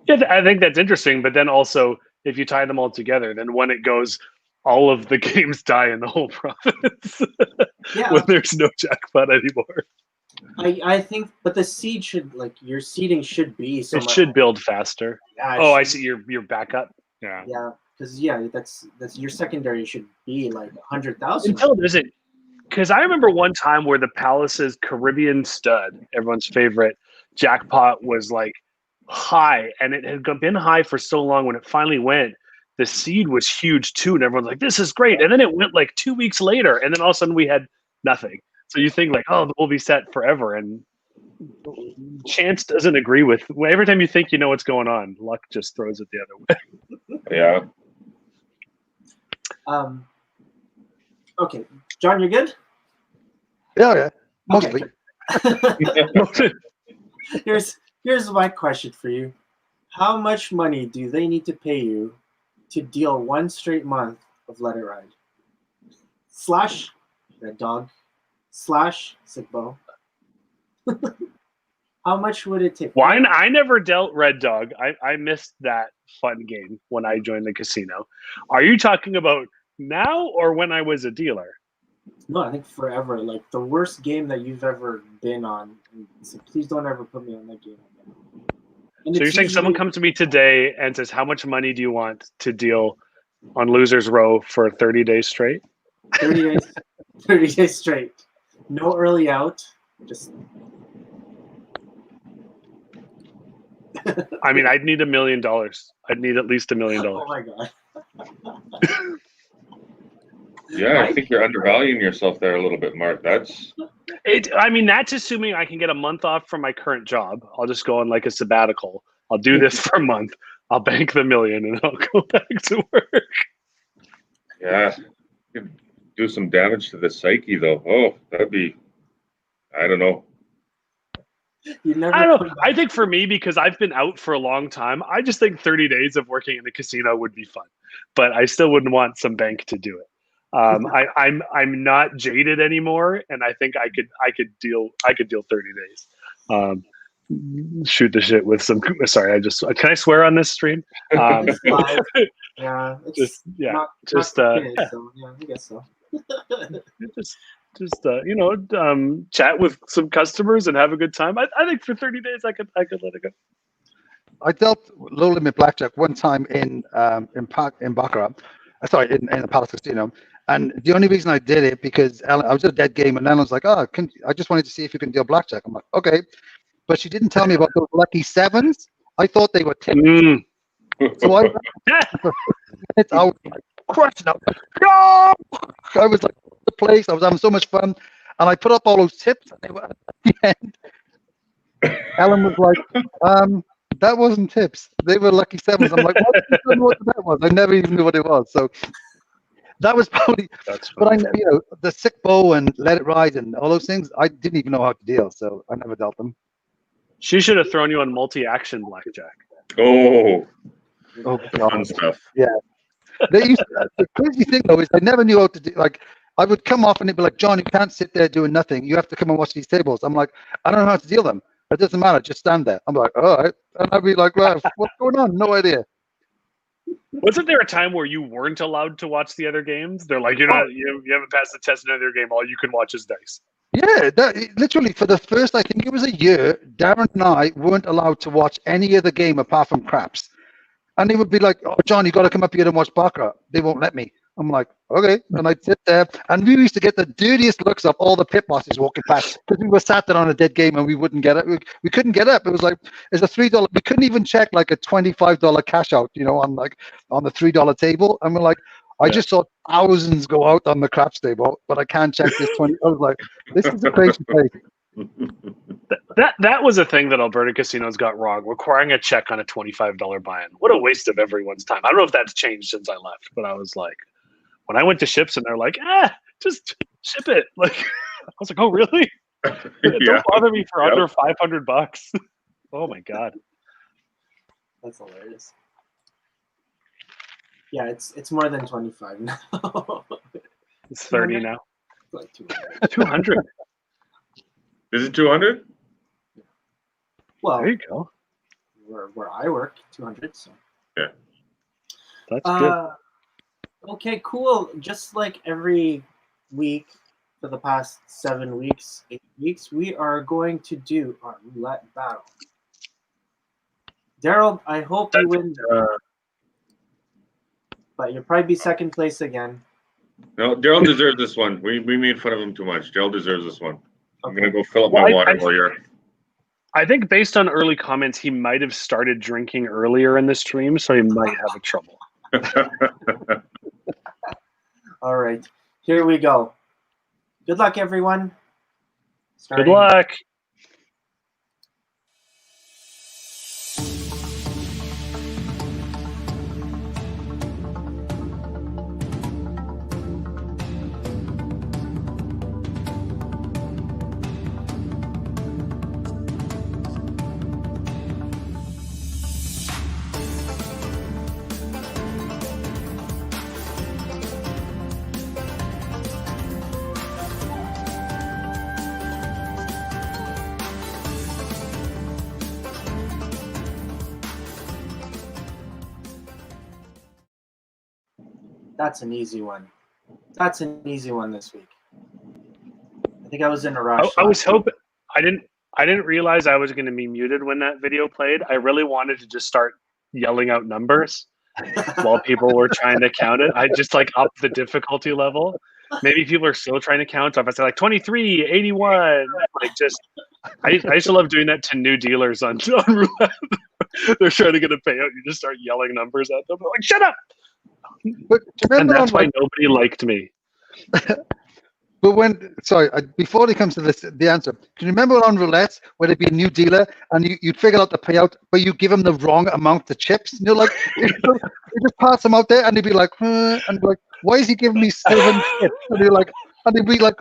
Yeah, I think that's interesting. But then also, if you tie them all together, then when it goes, all of the games die in the whole province. Yeah. When there's no jackpot anymore. I think, but the seed should, your seeding should be so it much. should build faster. Yeah, I see your backup. Yeah. Yeah, because that's your secondary should be like 100,000. Until it isn't, because I remember one time where the Palace's Caribbean Stud, everyone's favorite jackpot, was like high, and it had been high for so long. When it finally went, the seed was huge too, and everyone's like, "This is great!" And then it went like 2 weeks later, and then all of a sudden we had nothing. So you think like, oh, we'll be set forever, and chance doesn't agree with. Every time you think you know what's going on, luck just throws it the other way. Yeah. Okay, John, you're good? Yeah, mostly. Okay. Here's my question for you: how much money do they need to pay you to deal one straight month of Let It Ride? / Red Dog / Sickbo. How much would it take? Well, I never dealt Red Dog. I missed that fun game when I joined the casino. Are you talking about now or when I was a dealer? No, I think forever. Like the worst game that you've ever been on. So please don't ever put me on that game again. So you're saying someone comes to me today and says, how much money do you want to deal on Losers Row for 30 days straight? 30 days, 30 days straight. No early out. Just. I mean, I'd need $1 million. I'd need at least $1 million. Oh my God. Yeah, I think you're undervaluing yourself there a little bit, Mark. That's assuming I can get a month off from my current job. I'll just go on like a sabbatical. I'll do this for a month. I'll bank the $1 million and I'll go back to work. Yeah, you could do some damage to the psyche, though. Oh, that'd be, I don't know. I don't know. I think for me, because I've been out for a long time, I just think 30 days of working in the casino would be fun. But I still wouldn't want some bank to do it. I'm not jaded anymore, and I think I could deal 30 days. Shoot the shit with some. Sorry, can I swear on this stream? Yeah, it's Just not just for kids, so yeah, I guess so. chat with some customers and have a good time. I think for 30 days I could let it go. I dealt low limit blackjack one time in Baccarat, sorry, in the Palace Casino, and the only reason I did it because Ellen, I was at a dead game, and Ellen's like, "Oh, I just wanted to see if you can deal blackjack." I'm like, "Okay," but she didn't tell me about those lucky sevens. I thought they were tips, so I was like crushing up. No! I was like the place. I was having so much fun, and I put up all those tips, and they were at the end. Ellen was like, that wasn't tips. They were lucky sevens. I'm like, what? I don't know what that was. I never even knew what it was. So that was probably. But I, the sick bow and let it ride and all those things, I didn't even know how to deal. So I never dealt them. She should have thrown you on multi-action blackjack. Oh, God. fun stuff. Yeah. They used to, the crazy thing though is I never knew how to do. Like I would come off and they'd be like, "John, you can't sit there doing nothing. You have to come and watch these tables." I'm like, I don't know how to deal them. It doesn't matter. Just stand there. I'm like, all right. And I'd be like, well, what's going on? No idea. Wasn't there a time where you weren't allowed to watch the other games? They're like, you haven't passed the test in another game. All you can watch is dice. Yeah, literally for the first, I think it was a year, Darren and I weren't allowed to watch any other game apart from craps. And they would be like, "Oh, John, you got to come up here and watch Baccarat." They won't let me. I'm like, okay. And I'd sit there. And we used to get the dirtiest looks of all the pit bosses walking past because we were sat there on a dead game and we wouldn't get it. We couldn't get up. It was like, it's a $3. We couldn't even check like a $25 cash out, on the $3 table. And we're like, I just saw thousands go out on the craps table, but I can't check this 20. I was like, this is a crazy place. That was a thing that Alberta casinos got wrong, requiring a check on a $25 buy-in. What a waste of everyone's time. I don't know if that's changed since I left, but I was like, when I went to ships and they're like, just ship it. Like, I was like, oh really? Don't bother me for under $500. Oh my god, that's hilarious. Yeah, it's more than 25 now. It's 30 now. It's like 200. Is it 200? Well, there you go. Where I work, 200. So yeah, that's good. Okay, cool. Just like every week for the past 7 weeks, 8 weeks, we are going to do our roulette battle. Daryl, I hope you win, but you'll probably be second place again. No, Daryl deserves this one. We made fun of him too much. Daryl deserves this one. I'm Okay. gonna go fill up my water while you're. I think based on early comments, he might have started drinking earlier in the stream, so he might have a trouble. All right, here we go. Good luck, everyone. Good luck. That's an easy one. That's an easy one this week. I think I was in a rush. I was hoping. I didn't realize I was going to be muted when that video played. I really wanted to just start yelling out numbers while people were trying to count it. I just up the difficulty level. Maybe people are still trying to count. So if I say 23, 81, I used to love doing that to new dealers on roulette. They're trying to get a payout. You just start yelling numbers at them. They're like, shut up. But and that's why nobody liked me. But before he comes to the answer, can you remember on roulette where there'd be a new dealer and you'd figure out the payout, but you give him the wrong amount of chips? And you're like, you just pass them out there and they'd be like, and like, why is he giving me 7 chips? And you're like, and they'd be like,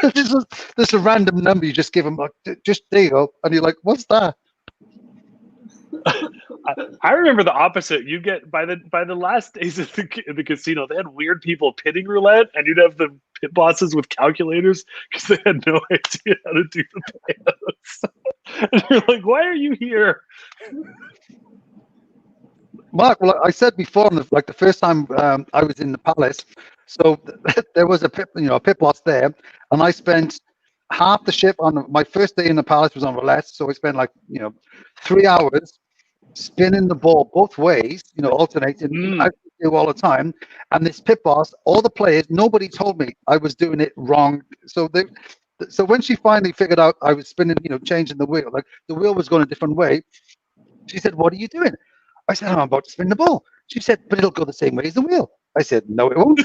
this is a random number. You just give him just there you go, and you're like, what's that? I remember the opposite. You get by the last days of the casino, they had weird people pitting roulette, and you'd have the pit bosses with calculators because they had no idea how to do the payouts. And you're like, "Why are you here?" Mark, well, I said before, like the first time I was in the palace, so there was a pit, a pit boss there, and I spent half the ship on my first day in the palace was on roulette, so I spent like 3 hours spinning the ball both ways, alternating. I do all the time, and this pit boss, all the players, nobody told me I was doing it wrong. So when she finally figured out I was spinning, changing the wheel, like the wheel was going a different way, she said, "What are you doing?" I said, "I'm about to spin the ball." She said, "But it'll go the same way as the wheel." I said, "No, it won't."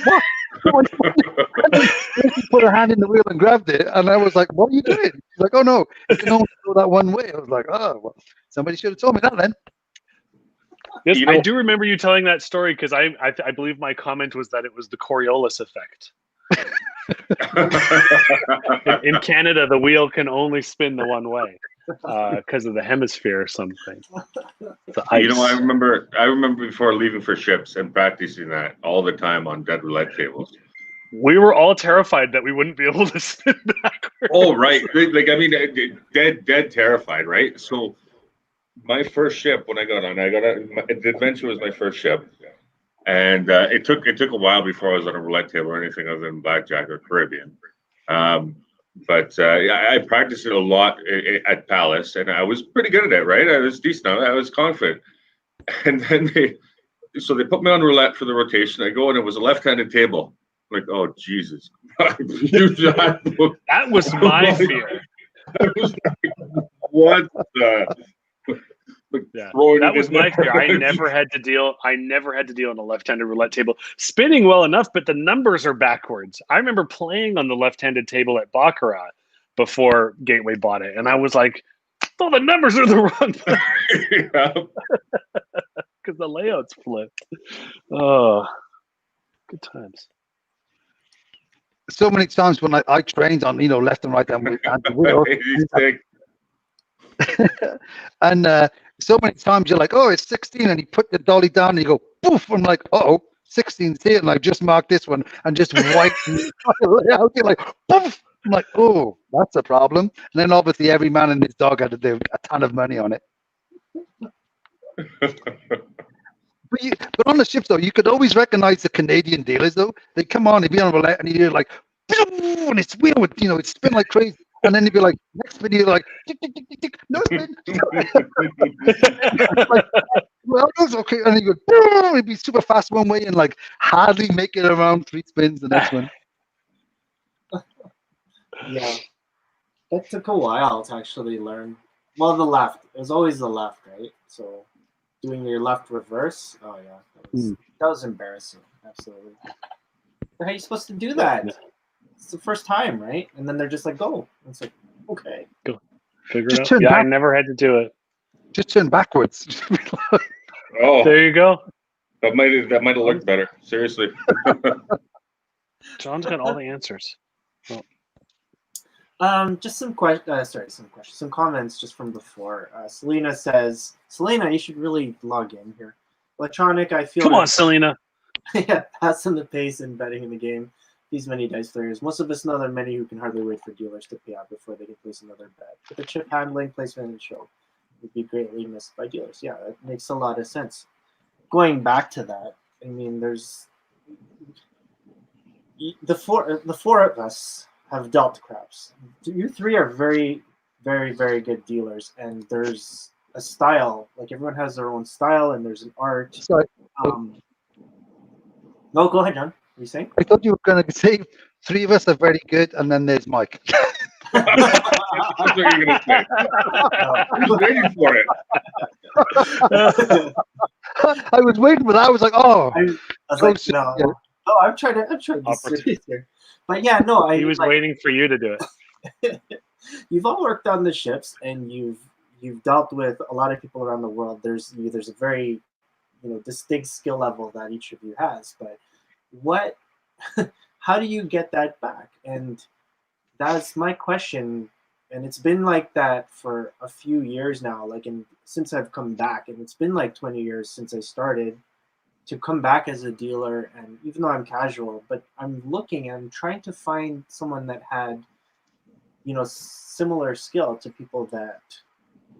What? And then she put her hand in the wheel and grabbed it, and I was like, "What are you doing?" She's like, "Oh no, it can only go that one way." I was like, "Oh, well, somebody should have told me that then." Yes, I do remember you telling that story because I believe my comment was that it was the Coriolis effect. In Canada, the wheel can only spin the one way because of the hemisphere or something. The ice. I remember before leaving for ships and practicing that all the time on dead roulette tables. We were all terrified that we wouldn't be able to spin backwards. Oh, right. Like, I mean, dead terrified, right? So my first ship when I got on, the Adventure was my first ship. And it took a while before I was on a roulette table or anything other than blackjack or Caribbean. But I practiced it a lot at Palace, and I was pretty good at it, right? I was decent. I was confident. And then they put me on roulette for the rotation. I go, and it was a left-handed table. I'm like, oh, Jesus. That was my fear. I was like, what the... Yeah, that was my fear. I never had to deal on a left-handed roulette table. Spinning well enough, but the numbers are backwards. I remember playing on the left-handed table at Baccarat before Gateway bought it, and I was like, "Oh, the numbers are the wrong because the layout's flipped." Oh, good times. So many times when I trained on left and right hand wheel, and so many times you're like, "Oh, it's 16," and you put the dolly down and you go, "Poof!" I'm like, "Oh, 16's here," and I just marked this one and just wipe out. You're like, "Poof!" I'm like, "Oh, that's a problem." And then obviously every man and his dog had to do a ton of money on it. But on the ships though, you could always recognize the Canadian dealers though. They come on, they'd be on roulette, and you hear like, and it's weird, it spin like crazy. And then you'd be like, next video, like, tick, tick, tick, tick, tick, no spin. Like, well, that's okay. And then you go, it'd be super fast one way and like hardly make it around 3 spins the next one. Yeah. It took a while to actually learn. Well, the left. It was always the left, right? So doing your left reverse. Oh, yeah. That was embarrassing. Absolutely. How are you supposed to do that? It's the first time, right? And then they're just like, go. And it's like, okay. Go. Figure it out. Yeah, I never had to do it. Just turn backwards. Oh, there you go. That might have looked better. Seriously. John's got all the answers. Oh. Just some comments just from before. Selena says, Selena, you should really log in here. Electronic, I feel. Come on, Selena. Yeah, passing the pace and betting in the game. These many dice players. Most of us know there are many who can hardly wait for dealers to pay out before they can place another bet. But the chip handling, placement, and show would be greatly missed by dealers. Yeah, that makes a lot of sense. Going back to that, I mean, there's the four of us have dealt craps. You three are very, very, very good dealers, and there's a style. Like everyone has their own style, and there's an art. Sorry. No, go ahead, John. What are you saying? I thought you were going to say 3 of us are very good, and then there's Mike. That's what you're going to say. I was waiting for it. I was waiting for that. I was like, oh. I was like, no. Yeah. Oh, I'm trying to be serious here. But yeah, no. He was waiting for you to do it. You've all worked on the ships, and you've dealt with a lot of people around the world. There's a very distinct skill level that each of you has, but how do you get that back? And that's my question, and it's been like that for a few years now, since I've come back, and it's been like 20 years since I started to come back as a dealer. And even though I'm casual, but I'm trying to find someone that had similar skill to people that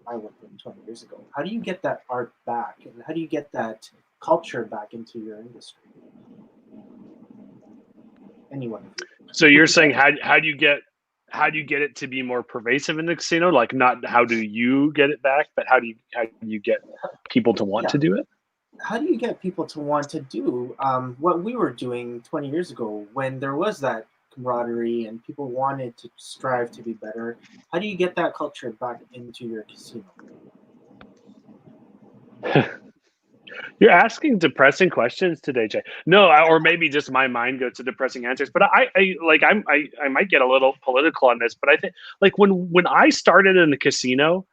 I worked with 20 years ago. How do you get that art back, and how do you get that culture back into your industry? Anyone? So you're saying how do you get it to be more pervasive in the casino? Like, not how do you get it back, but how do you get people to want to do it? How do you get people to want to do what we were doing 20 years ago when there was that camaraderie and people wanted to strive to be better? How do you get that culture back into your casino? You're asking depressing questions today, Jay. No, or maybe just my mind goes to depressing answers. But I might get a little political on this. But I think, like, when I started in the casino,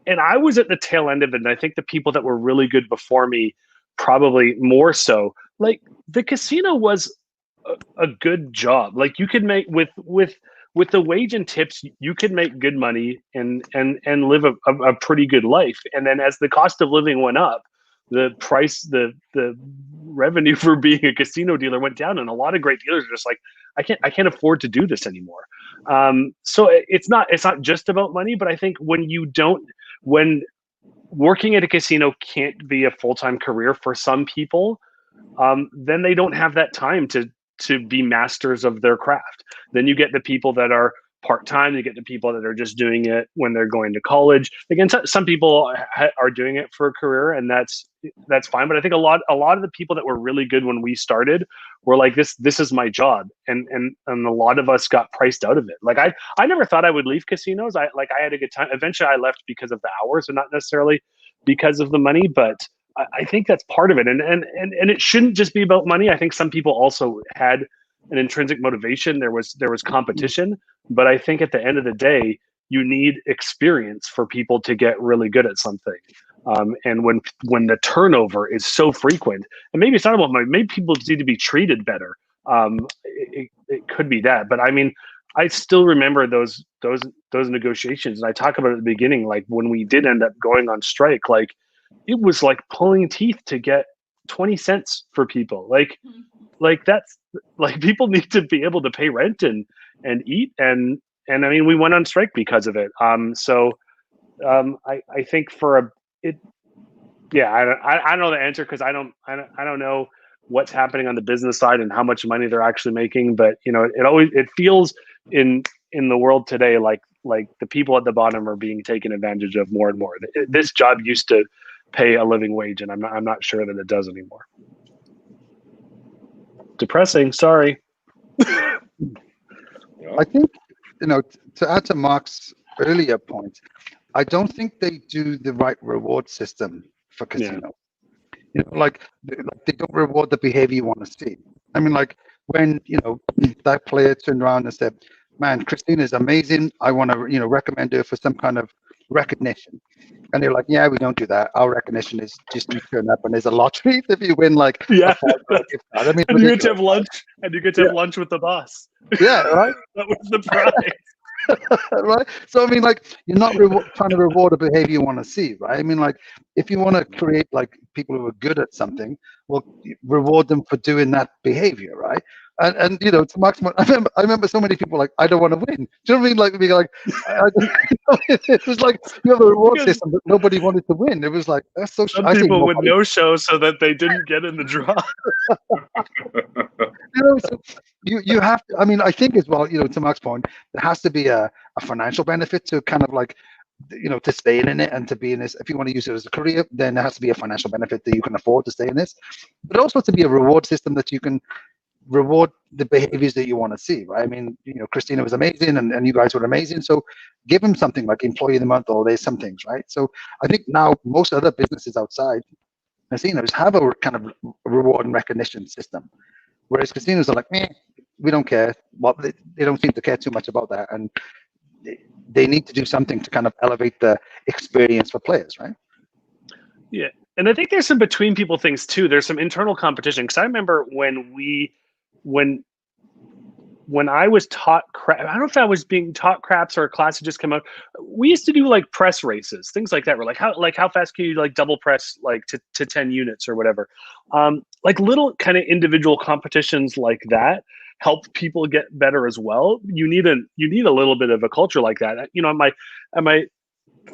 and I was at the tail end of it, and I think the people that were really good before me probably more so. Like, the casino was a good job. Like, you could make with the wage and tips, you could make good money and live a pretty good life. And then as the cost of living went up, the price, the revenue for being a casino dealer went down, and a lot of great dealers are just like, I can't afford to do this anymore. So it's not just about money, but I think when working at a casino can't be a full-time career for some people, then they don't have that time to be masters of their craft. Then you get the people that are part-time, you get the people that are just doing it when they're going to college. Again, some people are doing it for a career, and that's fine. But I think a lot of the people that were really good when we started were like, this is my job, and a lot of us got priced out of it. Like, I never thought I would leave casinos. I had a good time. Eventually I left because of the hours and not necessarily because of the money, but I think that's part of it. And it shouldn't just be about money. I think some people also had an intrinsic motivation. There was competition, but I think at the end of the day, you need experience for people to get really good at something. And when the turnover is so frequent, and maybe it's not about money, maybe people need to be treated better. It could be that, but I mean, I still remember those negotiations, and I talk about it at the beginning. Like, when we did end up going on strike, like, it was like pulling teeth to get 20 cents for people. Like that's like, people need to be able to pay rent and eat, and I mean, we went on strike because of it. So I think I don't know the answer, because I don't know what's happening on the business side and how much money they're actually making. But it feels in the world today like the people at the bottom are being taken advantage of more and more. This job used to pay a living wage, and I'm not sure that it does anymore. Depressing. Sorry. I think, to add to Mark's earlier point, I don't think they do the right reward system for casino. Yeah. Like they don't reward the behavior you want to see. I mean, like, when that player turned around and said, "Man, Christina's amazing. I want to recommend her for some kind of recognition," and they're like, "Yeah, we don't do that. Our recognition is just you turn up and there's a lottery if you win." Like, yeah, I mean, and you get to have lunch, have lunch with the boss. Yeah, right. That was the prize. Right. So I mean, like, you're not trying to reward a behavior you want to see, right? I mean, like, if you want to create like people who are good at something, well, reward them for doing that behavior, right? And to Mark's point, I remember so many people like, "I don't want to win." Do you know what I mean? Like, being like, it was like you have a reward system, but nobody wanted to win. It was like, that's so. Some people would no show so that they didn't get in the draw. So you have to. I mean, I think as well. To Mark's point, there has to be a financial benefit to kind of like, to stay in it and to be in this. If you want to use it as a career, then there has to be a financial benefit that you can afford to stay in this, but also to be a reward system that you can reward the behaviors that you want to see, right? I mean, Christina was amazing, and you guys were amazing. So give them something like Employee of the Month, or there's some things, right? So I think now most other businesses outside casinos have a kind of reward and recognition system, whereas casinos are like, we don't care. Well, they don't seem to care too much about that, and they need to do something to kind of elevate the experience for players, right? Yeah, and I think there's some between people things too. There's some internal competition, because I remember when I was taught crap, I don't know if I was being taught craps or a class had just come out. We used to do like press races, things like that. We're like, how fast can you like double press like to 10 units or whatever? Like little kind of individual competitions like that help people get better as well. You need a little bit of a culture like that. At my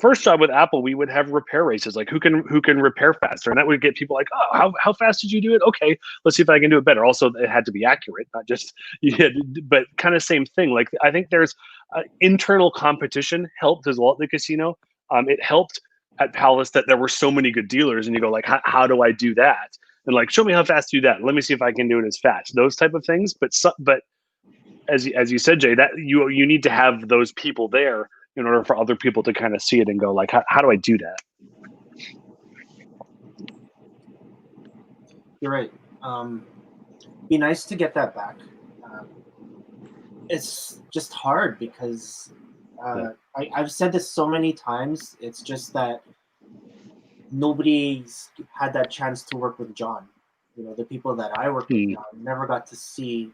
first job with Apple, we would have repair races, like who can repair faster, and that would get people like, oh, how fast did you do it? Okay, let's see if I can do it better. Also, it had to be accurate, not just but kind of same thing. Like I think there's internal competition helped as well at the casino. It helped at Palace that there were so many good dealers, and you go like, how do I do that? And like, show me how fast you do that. Let me see if I can do it as fast. Those type of things. But as you said, Jay, that you need to have those people there in order for other people to kind of see it and go like, how do I do that? You're right. Be nice to get that back. It's just hard because I've said this so many times. It's just that nobody's had that chance to work with John. You know, the people that I work with John never got to see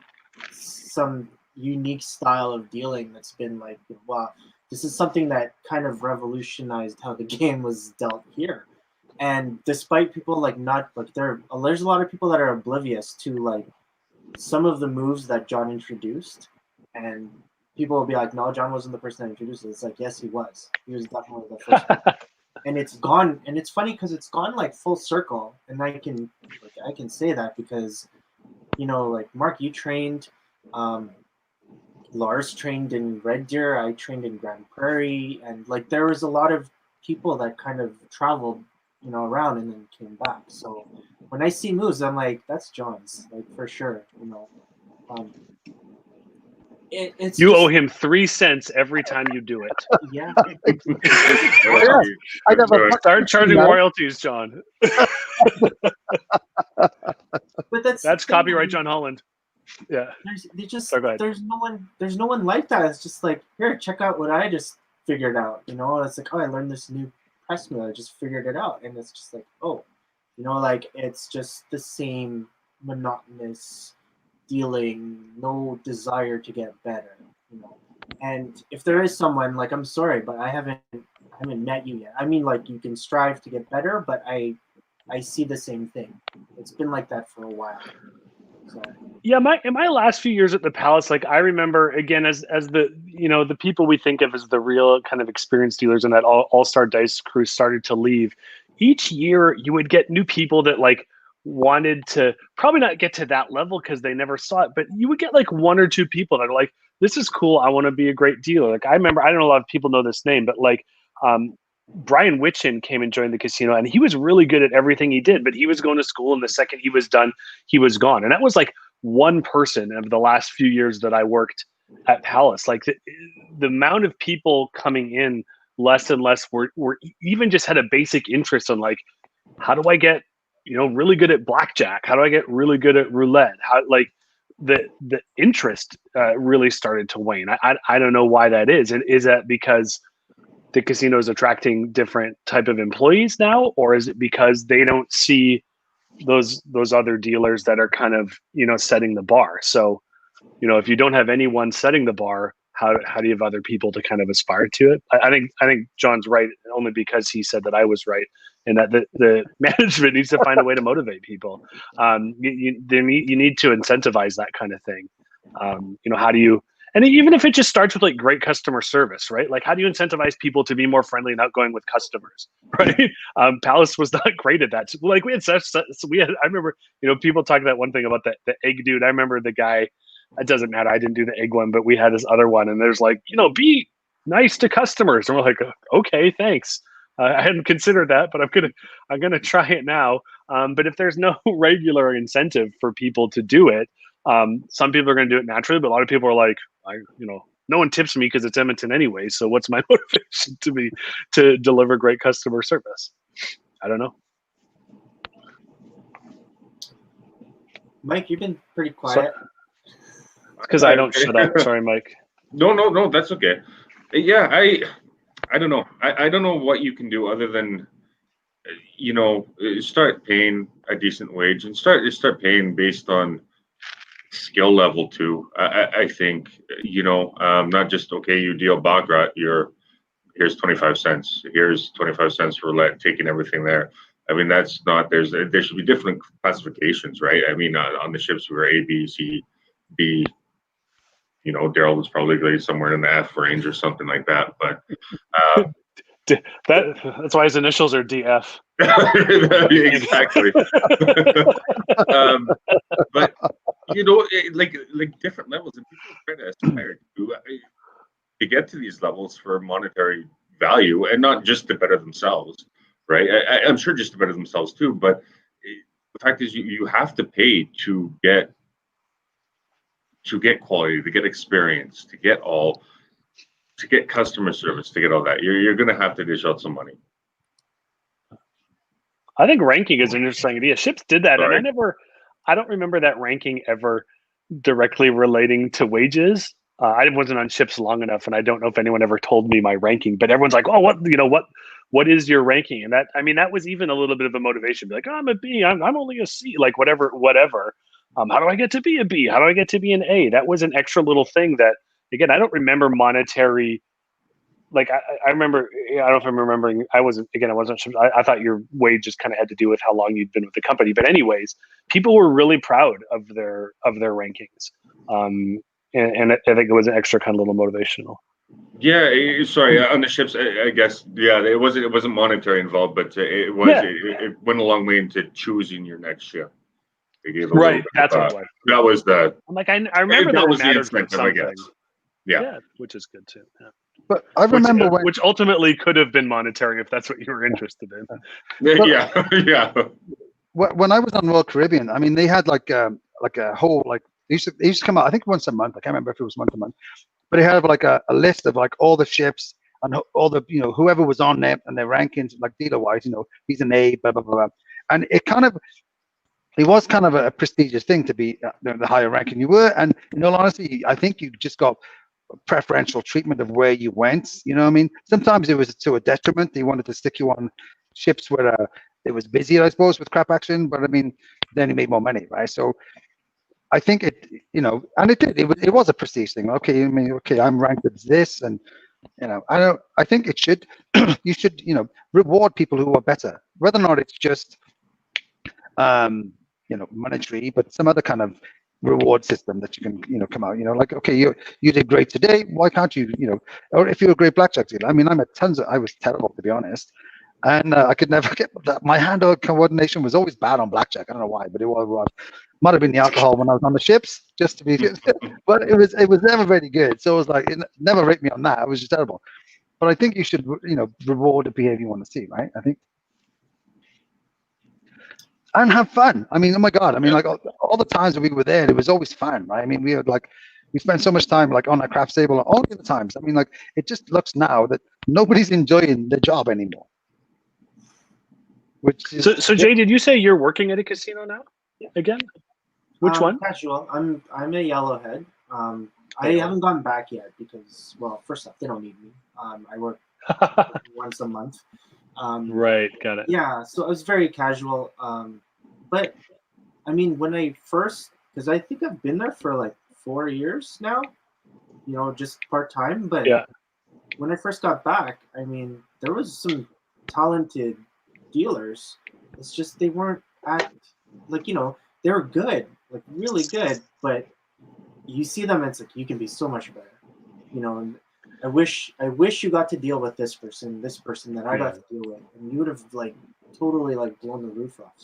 some unique style of dealing that's been like, wow, this is something that kind of revolutionized how the game was dealt here. And despite people like not like there's a lot of people that are oblivious to like some of the moves that John introduced, and people will be like, no, John wasn't the person that introduced it. It's like, yes, he was. He was definitely the first one. And it's gone, and it's funny because it's gone like full circle, and I can say that because, you know, like Mark, you trained, Lars trained in Red Deer, I trained in Grand Prairie, and like there was a lot of people that kind of traveled, you know, around and then came back. So when I see moves, I'm like, that's John's, like for sure, you know. It's you just, owe him 3 cents every time you do it. yeah. I never Start charging royalties, John. But that's copyright John Holland. Yeah. There's no one like that. It's just like, here, check out what I just figured out. You know, it's like, oh, I learned this new press move. I just figured it out, and it's just like, oh, you know, like it's just the same monotonous dealing, no desire to get better, you know. And if there is someone, like, I'm sorry, but I haven't met you yet. I mean, like, you can strive to get better, but I see the same thing. It's been like that for a while. So. Yeah, in my last few years at the Palace, like I remember again as the, you know, the people we think of as the real kind of experienced dealers and that all-star dice crew started to leave. Each year you would get new people that like wanted to probably not get to that level because they never saw it, but you would get like 1 or 2 people that are like, this is cool, I want to be a great dealer. Like I remember, I don't know a lot of people know this name, but like Brian Witchin came and joined the casino, and he was really good at everything he did, but he was going to school, and the second he was done, he was gone. And that was like one person of the last few years that I worked at Palace. Like the amount of people coming in less and less were even just had a basic interest on like, how do I get, you know, really good at blackjack? How do I get really good at roulette? How, like the interest really started to wane. I don't know why that is. And is that because the casino is attracting different type of employees now, or is it because they don't see those other dealers that are kind of, you know, setting the bar? So, you know, if you don't have anyone setting the bar, how do you have other people to kind of aspire to it? I think John's right, only because he said that I was right, and that the management needs to find a way to motivate people. You need to incentivize that kind of thing. You know, how do you? And even if it just starts with like great customer service, right? Like, how do you incentivize people to be more friendly and outgoing with customers, right? Palace was not great at that. Like I remember, you know, people talking about one thing about the egg dude. I remember the guy. It doesn't matter. I didn't do the egg one, but we had this other one, and there's like, you know, be nice to customers, and we're like, okay, thanks. I hadn't considered that, but I'm gonna try it now. But if there's no regular incentive for people to do it, some people are going to do it naturally, but a lot of people are like, you know, no one tips me because it's Edmonton anyway. So what's my motivation to deliver great customer service? I don't know. Mike, you've been pretty quiet. Because I don't shut up. Sorry, Mike. No, that's okay. Yeah, I don't know. I don't know what you can do other than, you know, start paying a decent wage and start paying based on skill level too. I think, you know, not just, okay, you deal baccarat, here's 25 cents, here's 25 cents for roulette, taking everything there. I mean, that's not, there should be different classifications, right? I mean, on the ships we were A, B, C, D. You know, Daryl was probably somewhere in the F range or something like that. But That's why his initials are DF. Exactly. But like different levels, and people try to aspire to get to these levels for monetary value, and not just to better themselves, right? I'm sure just to better themselves too, but the fact is, you have to pay to get quality, to get experience, to get customer service, to get all that. You're going to have to dish out some money. I think ranking is an interesting idea. Ships did that, Sorry. and I don't remember that ranking ever directly relating to wages. I wasn't on ships long enough, and I don't know if anyone ever told me my ranking. But everyone's like, "Oh, what is your ranking?" And that was even a little bit of a motivation. Be like, "Oh, I'm a B. I'm only a C." Like whatever. How do I get to be a B? How do I get to be an A? That was an extra little thing that, again, I don't remember monetary. Like I remember, I don't know if I'm remembering. I wasn't sure. I thought your wage just kind of had to do with how long you'd been with the company. But anyways, people were really proud of their rankings, and I think it was an extra kind of little motivational. Yeah, sorry. On the ships, I guess. Yeah, it wasn't monetary involved, but it went a long way into choosing your next ship. They gave a little bit That's of, what it was. That was the. I'm like, I remember that was the mattered for incentive, I something. guess. Yeah, which is good too. Yeah. But I remember which ultimately could have been monetary if that's what you were interested in. Yeah. When I was on Royal Caribbean, I mean, they had like a whole they used to come out, I think once a month. I can't remember if it was month to month, but they had like a list of like all the ships and all the whoever was on them and their rankings, like dealer wise. He's an A, blah blah blah, and it was kind of a prestigious thing to be the higher ranking you were. And in all honesty, I think you just got preferential treatment of where you went. You know what I mean? Sometimes it was to a detriment. They wanted to stick you on ships where it was busy, I suppose, with crap action. But I mean, then you made more money, right? So I think it, and it did. It was a prestige thing. Okay, I mean, I'm ranked as this, and I think it should. You should, reward people who are better, whether or not it's just monetary, but some other kind of reward system that you can come out, like, okay, you did great today, why can't you, or if you're a great blackjack dealer. I mean, I was terrible, to be honest, and I could never get that. My hand-eye coordination was always bad on blackjack. I don't know why, but it was might have been the alcohol when I was on the ships, just to be but it was never very good. So it was like, it never rate me on that. It was just terrible. But I think you should, reward the behavior you want to see, right? I think. And have fun. I mean, oh my God. I mean, like all the times that we were there, it was always fun, right? I mean, we spent so much time like on our craft table all the times. I mean, like it just looks now that nobody's enjoying their job anymore. Which is, so Jay, did you say you're working at a casino now? Again? Which one? Casual. I'm a yellowhead. I haven't gone back yet because, well, first off, they don't need me. I work once a month. Right, got it. Yeah, so it was very casual. But I mean, when I first, because I think I've been there for like 4 years now, just part-time. But when I first got back, I mean, there was some talented dealers. It's just they weren't they were good, like really good, but you see them and it's like, you can be so much better, and I wish you got to deal with this person that I got to deal with, and you would have like totally like blown the roof off.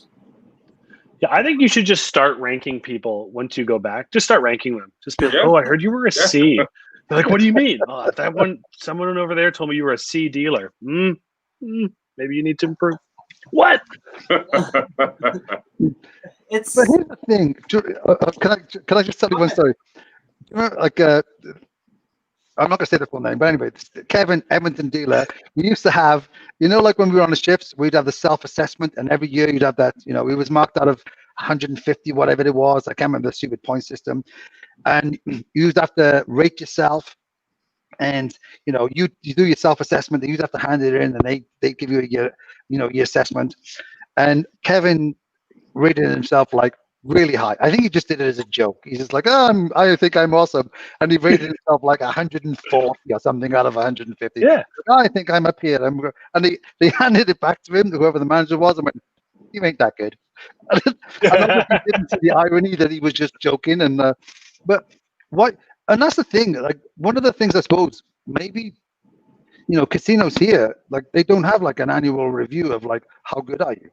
Yeah, I think you should just start ranking people once you go back. Just start ranking them. Just be like, oh, I heard you were a C. They're like, what do you mean? Oh, someone over there told me you were a C dealer. Maybe you need to improve. What? It's. But here's the thing. Can I just tell you one story? Like I'm not gonna say the full name, but anyway, Kevin, Edmonton dealer. We used to have, like when we were on the ships, we'd have the self-assessment, and every year you'd have that. It was marked out of 150, whatever it was. I can't remember the stupid point system, and you'd have to rate yourself, and you do your self-assessment. You'd have to hand it in, and they give you your assessment. And Kevin rated himself like really high. I think he just did it as a joke. He's just like, I think I'm awesome. And he rated himself like 140 or something out of 150. Yeah. I think I'm up here. And they handed it back to him, whoever the manager was, and went, you ain't that good. And obviously he didn't see the irony that he was just joking. And but what? And that's the thing. Like one of the things I suppose maybe casinos here, like they don't have like an annual review of like how good are you.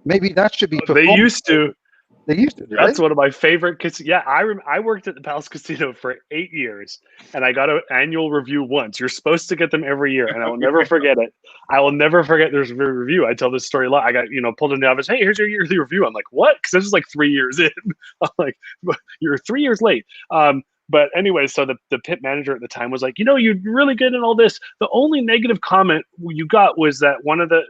Maybe that should be They performed. used to. They used to. Did That's they? one of my favorite. Yeah, I worked at the Palace Casino for 8 years, and I got an annual review once. You're supposed to get them every year, and I will never forget it. I will never forget there's a review. I tell this story a lot. I got pulled in the office. Hey, here's your yearly review. I'm like, what? Because this is like 3 years in. I'm like, you're 3 years late. But anyway, so the pit manager at the time was like, you're really good at all this. The only negative comment you got was that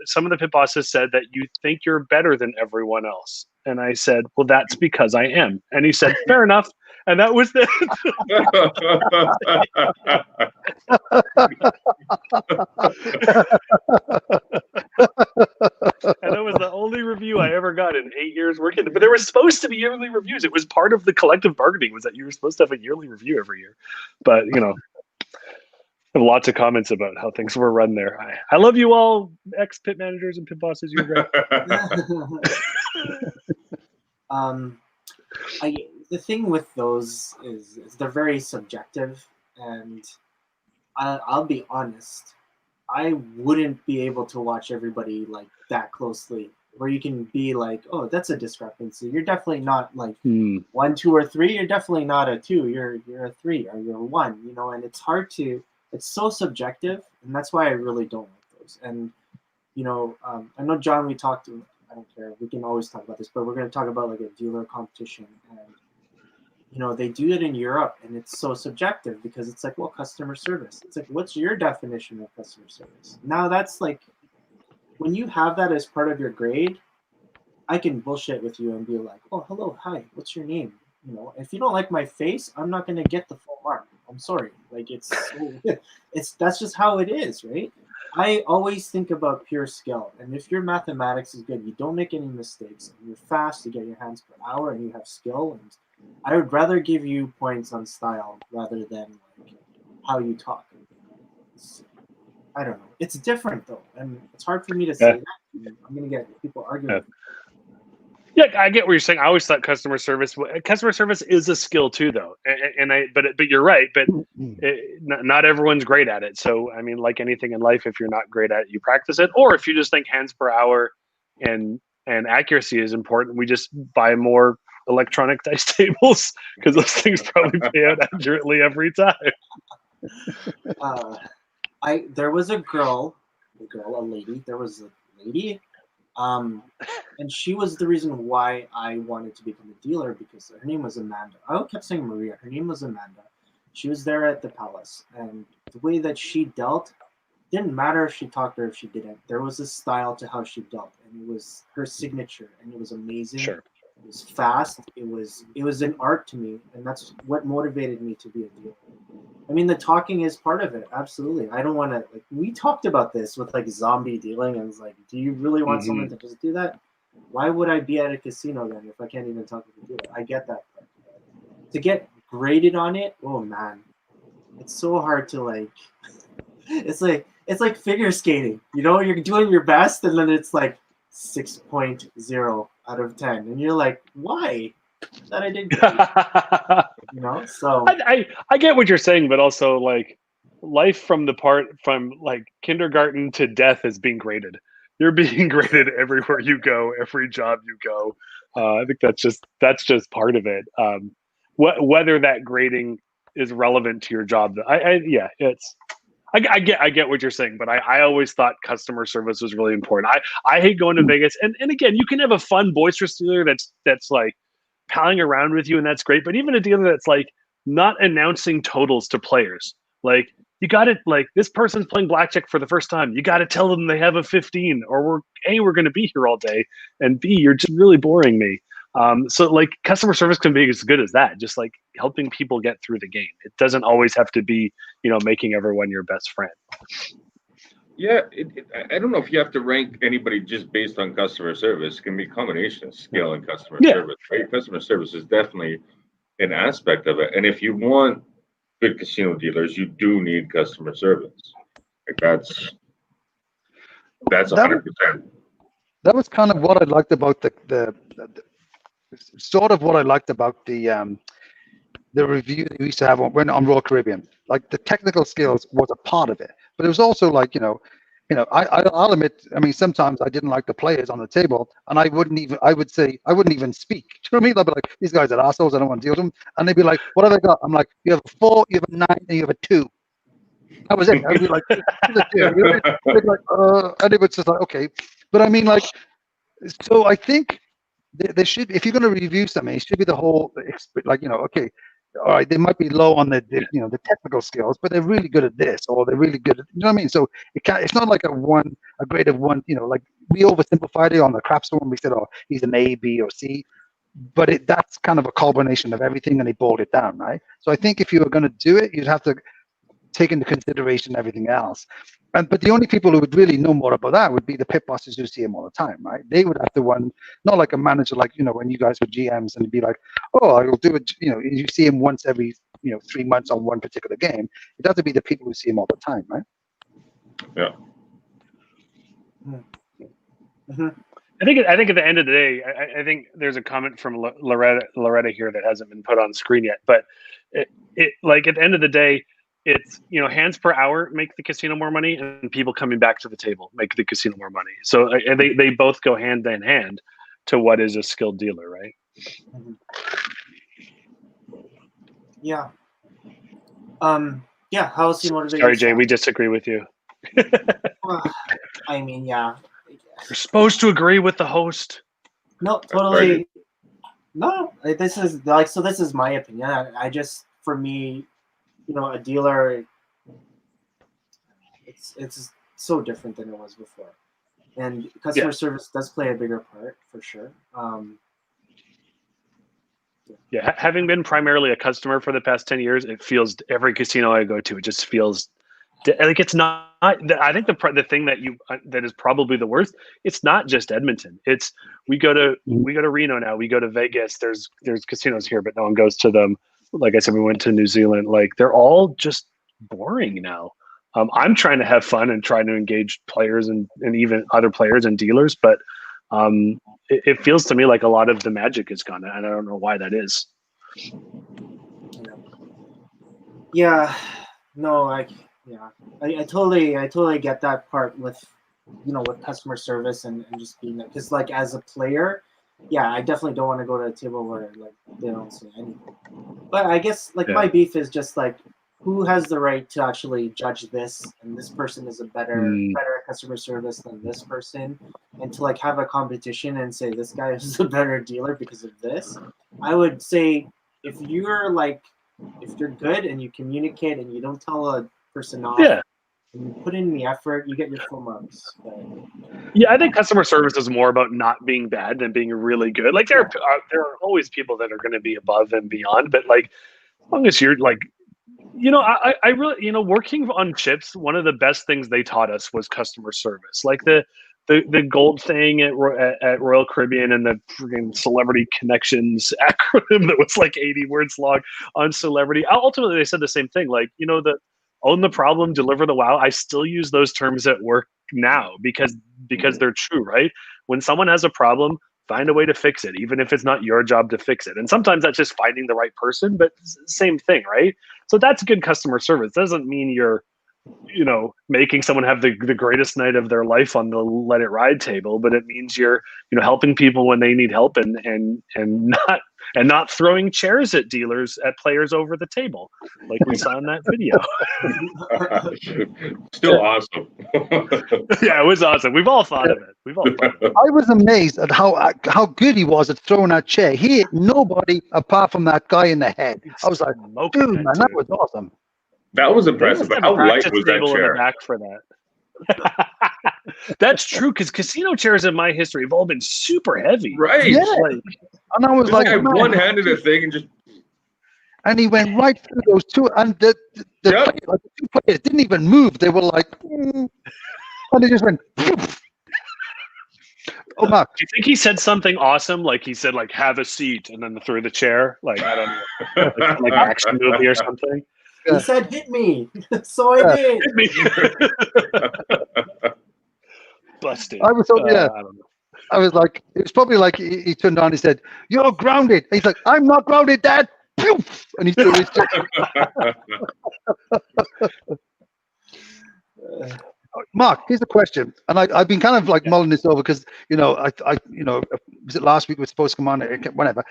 some of the pit bosses said that you think you're better than everyone else. And I said, well, that's because I am. And he said, fair enough. And that was the and that was the only review I ever got in 8 years working. But there was supposed to be yearly reviews. It was part of the collective bargaining, was that you were supposed to have a yearly review every year. But I have lots of comments about how things were run there. I love you all, ex pit managers and pit bosses. You're great. The thing with those is they're very subjective, and I'll be honest, I wouldn't be able to watch everybody like that closely, where you can be like, oh, that's a discrepancy. You're definitely not like 1, 2, or 3. You're definitely not a 2. You're a 3 or you're a 1. And it's hard to. It's so subjective, and that's why I really don't like those. And I know John, we talked to. I don't care. We can always talk about this, but we're going to talk about like a dealer competition, and they do it in Europe, and it's so subjective because it's like, well, customer service. It's like, what's your definition of customer service? Now that's like, when you have that as part of your grade, I can bullshit with you and be like, oh, hello, hi, what's your name? If you don't like my face, I'm not going to get the full mark. I'm sorry. Like that's just how it is, right? I always think about pure skill. And if your mathematics is good, you don't make any mistakes, and you're fast, you get your hands per hour, and you have skill. And I would rather give you points on style rather than like how you talk. I don't know. It's different though, and it's hard for me to say that. I'm gonna get people arguing. Yeah, I get what you're saying. I always thought customer service is a skill too, though. But you're right. But not everyone's great at it. So I mean, like anything in life, if you're not great at it, you practice it. Or if you just think hands per hour and accuracy is important, we just buy more electronic dice tables because those things probably pay out accurately every time. There was a lady. There was a lady. And she was the reason why I wanted to become a dealer, because her name was Amanda. I kept saying Maria. Her name was Amanda. She was there at the Palace, and the way that she dealt didn't matter if she talked or if she didn't. There was a style to how she dealt, and it was her signature, and it was amazing. Sure. It was fast. It was an art to me, and that's what motivated me to be a dealer. I mean, the talking is part of it. Absolutely. I don't want to, like, we talked about this with like zombie dealing, and it's like, do you really want someone to just do that? Why would I be at a casino then if I can't even talk to the dealer? I get that. To get graded on it, oh man, it's so hard to like. It's like figure skating. You're doing your best, and then it's like 6.0 out of 10, and you're like, why? That I did great. So I get what you're saying, but also like life from like kindergarten to death is being graded. You're being graded everywhere you go, every job you go. I think that's just part of it. Whether that grading is relevant to your job, I get what you're saying, but I always thought customer service was really important. I hate going to Vegas, and again, you can have a fun, boisterous dealer that's like palling around with you, and that's great. But even a dealer that's like not announcing totals to players, like you got to, like, this person's playing blackjack for the first time, you got to tell them they have a 15, or we're going to be here all day, and B, you're just really boring me. So like customer service can be as good as that, just like helping people get through the game. It doesn't always have to be, making everyone your best friend. Yeah, I don't know if you have to rank anybody just based on customer service. It can be a combination of skill and customer service, right? Customer service is definitely an aspect of it. And if you want good casino dealers, you do need customer service. Like that's 100%. That was kind of what I liked about the sort of what I liked about the review that we used to have on Royal Caribbean. Like the technical skills was a part of it, But it was also like, I'll admit, I mean, sometimes I didn't like the players on the table, and I wouldn't even speak. Do you know what I mean? I'd be like, these guys are assholes, I don't want to deal with them. And they'd be like, what have I got? I'm like, you have a 4, you have a 9, and you have a 2. That was it. I'd be like, and it was just like, okay. But I mean, like, so I think there should, if you're going to review something, it should be the whole, like, okay, all right, they might be low on the technical skills, but they're really good at this, or they're really good at, you know what I mean? So it's not like a grade of 1, like we oversimplified it on the craps one. We said, oh, he's an A, B, or C, but that's kind of a combination of everything, and they boiled it down, right? So I think if you were going to do it, you'd have to take into consideration everything else. But the only people who would really know more about that would be the pit bosses who see him all the time, right? They would have to not like a manager, like, when you guys were GMs and be like, oh, I will do it, you see him once every, 3 months on one particular game. It has to be the people who see him all the time, right? Yeah. Mm-hmm. I think at the end of the day, I think there's a comment from Loretta here that hasn't been put on screen yet, but it like at the end of the day, it's, hands per hour make the casino more money, and people coming back to the table make the casino more money. So they both go hand in hand to what is a skilled dealer, right? Mm-hmm. Yeah. Yeah. How else do you motivate? Sorry, Jay, we disagree with you. I mean, yeah. You're supposed to agree with the host. No, totally. No, this is like, so this is my opinion. I just, for me, a dealer, it's so different than it was before, and customer service does play a bigger part for sure. Having been primarily a customer for the past 10 years, it feels, every casino I go to, it just feels like it's not. I think the thing that is probably the worst, it's not just Edmonton. It's we go to Reno now, we go to Vegas. There's casinos here, but no one goes to them. Like I said, we went to New Zealand. Like, they're all just boring now. I'm trying to have fun and trying to engage players and even other players and dealers, but it feels to me like a lot of the magic is gone, and I don't know why that is. Yeah, no, I totally get that part with, with customer service and just being there. Because, like, as a player, yeah, I definitely don't want to go to a table where, like, they don't say anything. But I guess, like, my beef is just, like, who has the right to actually judge this, and this person is a better customer service than this person, and to, like, have a competition and say this guy is a better dealer because of this. I would say if you're good and you communicate and you don't tell a person off, and you put in the effort, you get your full marks. But, yeah, I think customer service is more about not being bad than being really good. Like, there are always people that are going to be above and beyond, but, like, as long as you're, like, I really, working on ships, one of the best things they taught us was customer service. Like the gold thing at Royal Caribbean, and the freaking Celebrity Connections acronym that was like 80 words long on celebrity. Ultimately, they said the same thing. Like, the own the problem, deliver the wow. I still use those terms at work now because they're true, right? When someone has a problem, find a way to fix it, even if it's not your job to fix it. And sometimes that's just finding the right person, but same thing, right? So that's good customer service. Doesn't mean you're, making someone have the greatest night of their life on the Let It Ride table, but it means you're, helping people when they need help, and not throwing chairs at players over the table, like we saw in that video. Still awesome. Yeah, it was awesome. We've all thought of it. I was amazed at how good he was at throwing that chair. He hit nobody apart from that guy in the head. I was like, dude, man, that was awesome. That was impressive. But how light was that chair? In the back for that. That's true, because casino chairs in my history have all been super heavy. Right. Yeah. And I was like, I one-handed a thing and just. And he went right through those two, and the two players didn't even move. They were like, and they just went. Oh, Mark. Do you think he said something awesome? Like, he said, like, have a seat, and then threw the chair? Like, I don't know, like action movie or something? He said, hit me. So I did. Hit me. Busted. I was so, I don't know. I was like, it was probably like he turned on and he said, "You're grounded." And he's like, "I'm not grounded, Dad." And he threw his chair. Mark, here's a question, and I've been kind of like mulling this over because I was it last week we were supposed to come on whenever.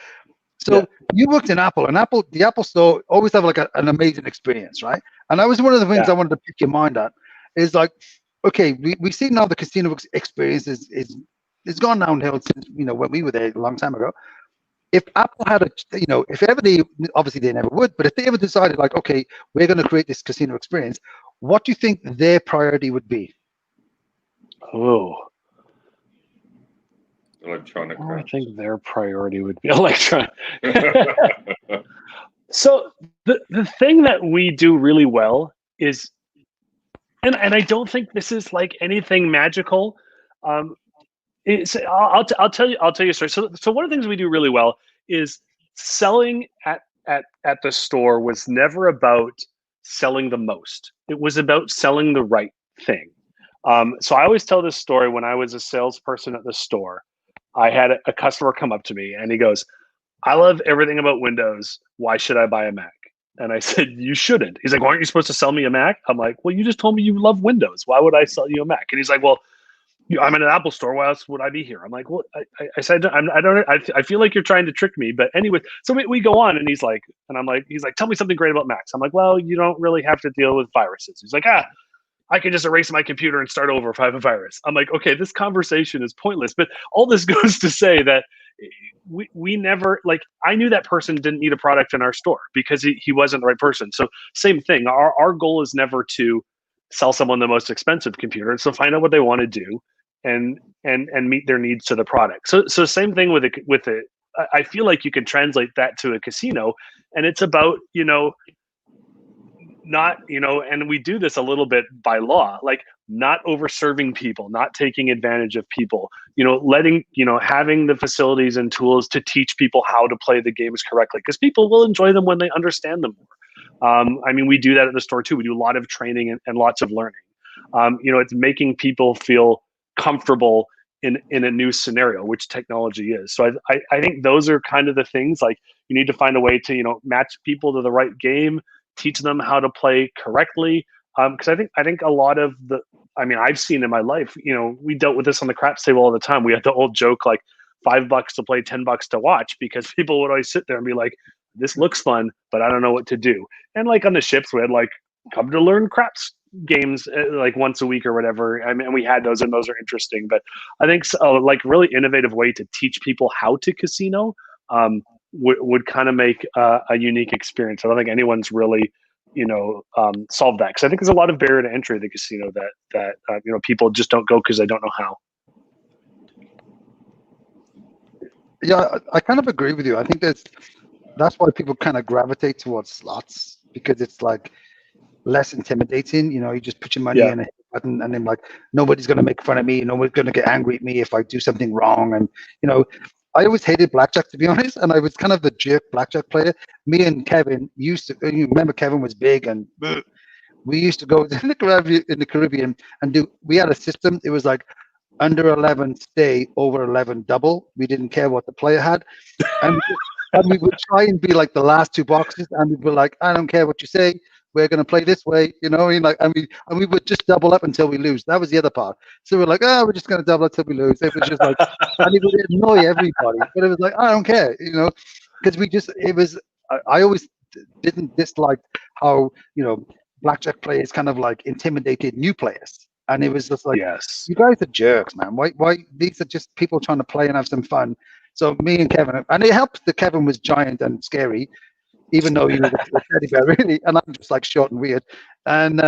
So you worked in Apple, and the Apple Store always have like an amazing experience, right? And that was one of the things I wanted to pick your mind at. Is like, okay, we see now the casino experience is gone downhill since when we were there a long time ago. If Apple had if ever obviously they never would, but if they ever decided like, okay, we're going to create this casino experience, what do you think their priority would be? Oh. Electronic. I think their priority would be electronic. So the thing that we do really well is, and I don't think this is like anything magical. I'll tell you a story. So one of the things we do really well is selling at the store was never about selling the most. It was about selling the right thing. So I always tell this story. When I was a salesperson at the store, I had a customer come up to me and he goes, "I love everything about Windows. Why should I buy a Mac?" And I said, "You shouldn't." He's like, "Aren't you supposed to sell me a Mac?" I'm like, "Well, you just told me you love Windows. Why would I sell you a Mac?" And he's like, "Well, I'm in an Apple store. Why else would I be here?" I'm like, "Well, I said, I feel like you're trying to trick me." But anyway, so we go on and he's like, "Tell me something great about Macs." I'm like, "Well, you don't really have to deal with viruses." He's like, "I can just erase my computer and start over if I have a virus." I'm like, "Okay, this conversation is pointless." But all this goes to say that we never, like, I knew that person didn't need a product in our store because he wasn't the right person. So same thing. Our goal is never to sell someone the most expensive computer. It's to find out what they want to do and meet their needs to the product. So same thing with it. I feel like you can translate that to a casino, and it's about, not, and we do this a little bit by law, like not over serving people, not taking advantage of people, letting, having the facilities and tools to teach people how to play the games correctly, because people will enjoy them when they understand them more. We do that at the store too. We do a lot of training and lots of learning. It's making people feel comfortable in a new scenario, which technology is. So I think those are kind of the things, like you need to find a way to, match people to the right game, teach them how to play correctly. Because I think a lot of I've seen in my life, we dealt with this on the craps table all the time. We had the old joke, like $5 to play, $10 to watch, because people would always sit there and be like, "This looks fun, but I don't know what to do." And like on the ships, we had like come to learn craps games like once a week or whatever. We had those, and those are interesting. But I think like really innovative way to teach people how to casino would kind of make a unique experience. I don't think anyone's really solved that, because I think there's a lot of barrier to entry to the casino that people just don't go because they don't know how. Yeah, I kind of agree with you. I think that's why people kind of gravitate towards slots, because it's like less intimidating. You just put your money in a button, and then like nobody's going to make fun of me. Nobody's going to get angry at me if I do something wrong. And I always hated blackjack, to be honest, and I was kind of the jerk blackjack player. Me and Kevin used to. You remember Kevin was big, and we used to go in the Caribbean and we had a system. It was like under 11 stay, over 11 double. We didn't care what the player had, and we would try and be like the last two boxes, and we'd be like, "I don't care what you say. We're going to play this way," and we would just double up until we lose. That was the other part. So we're like, "Oh, we're just going to double up until we lose." It was just like, and it would annoy everybody, but it was like, "I don't care," because I always didn't dislike how, blackjack players kind of like intimidated new players. And it was just like, yes, you guys are jerks, man. Why? These are just people trying to play and have some fun. So me and Kevin, and it helped that Kevin was giant and scary, even though he was a teddy bear, really, and I'm just like short and weird, and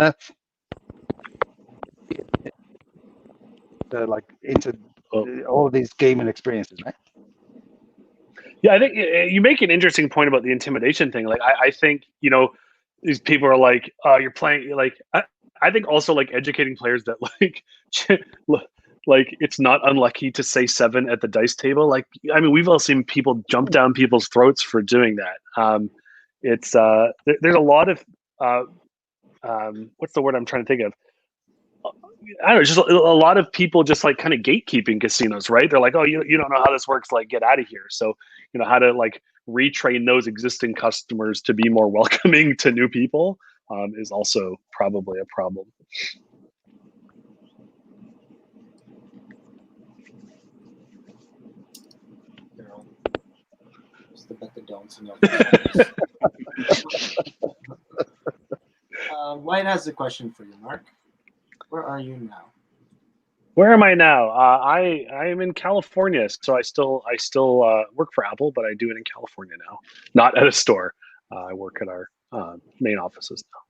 like into all of these gaming experiences, right? Yeah, I think you make an interesting point about the intimidation thing. Like, I think these people are like, "You're playing." Like, I think also like educating players that like it's not unlucky to say 7 at the dice table. Like, we've all seen people jump down people's throats for doing that. It's there's a lot of what's the word I'm trying to think of? I don't know, just a lot of people just like kind of gatekeeping casinos, right? They're like, "Oh, you don't know how this works, like get out of here." So, how to like retrain those existing customers to be more welcoming to new people is also probably a problem. but the don'ts and the White has a question for you, Mark. Where are you now? Where am I now? I am in California, so I still work for Apple, but I do it in California now, not at a store. I work at our main offices now.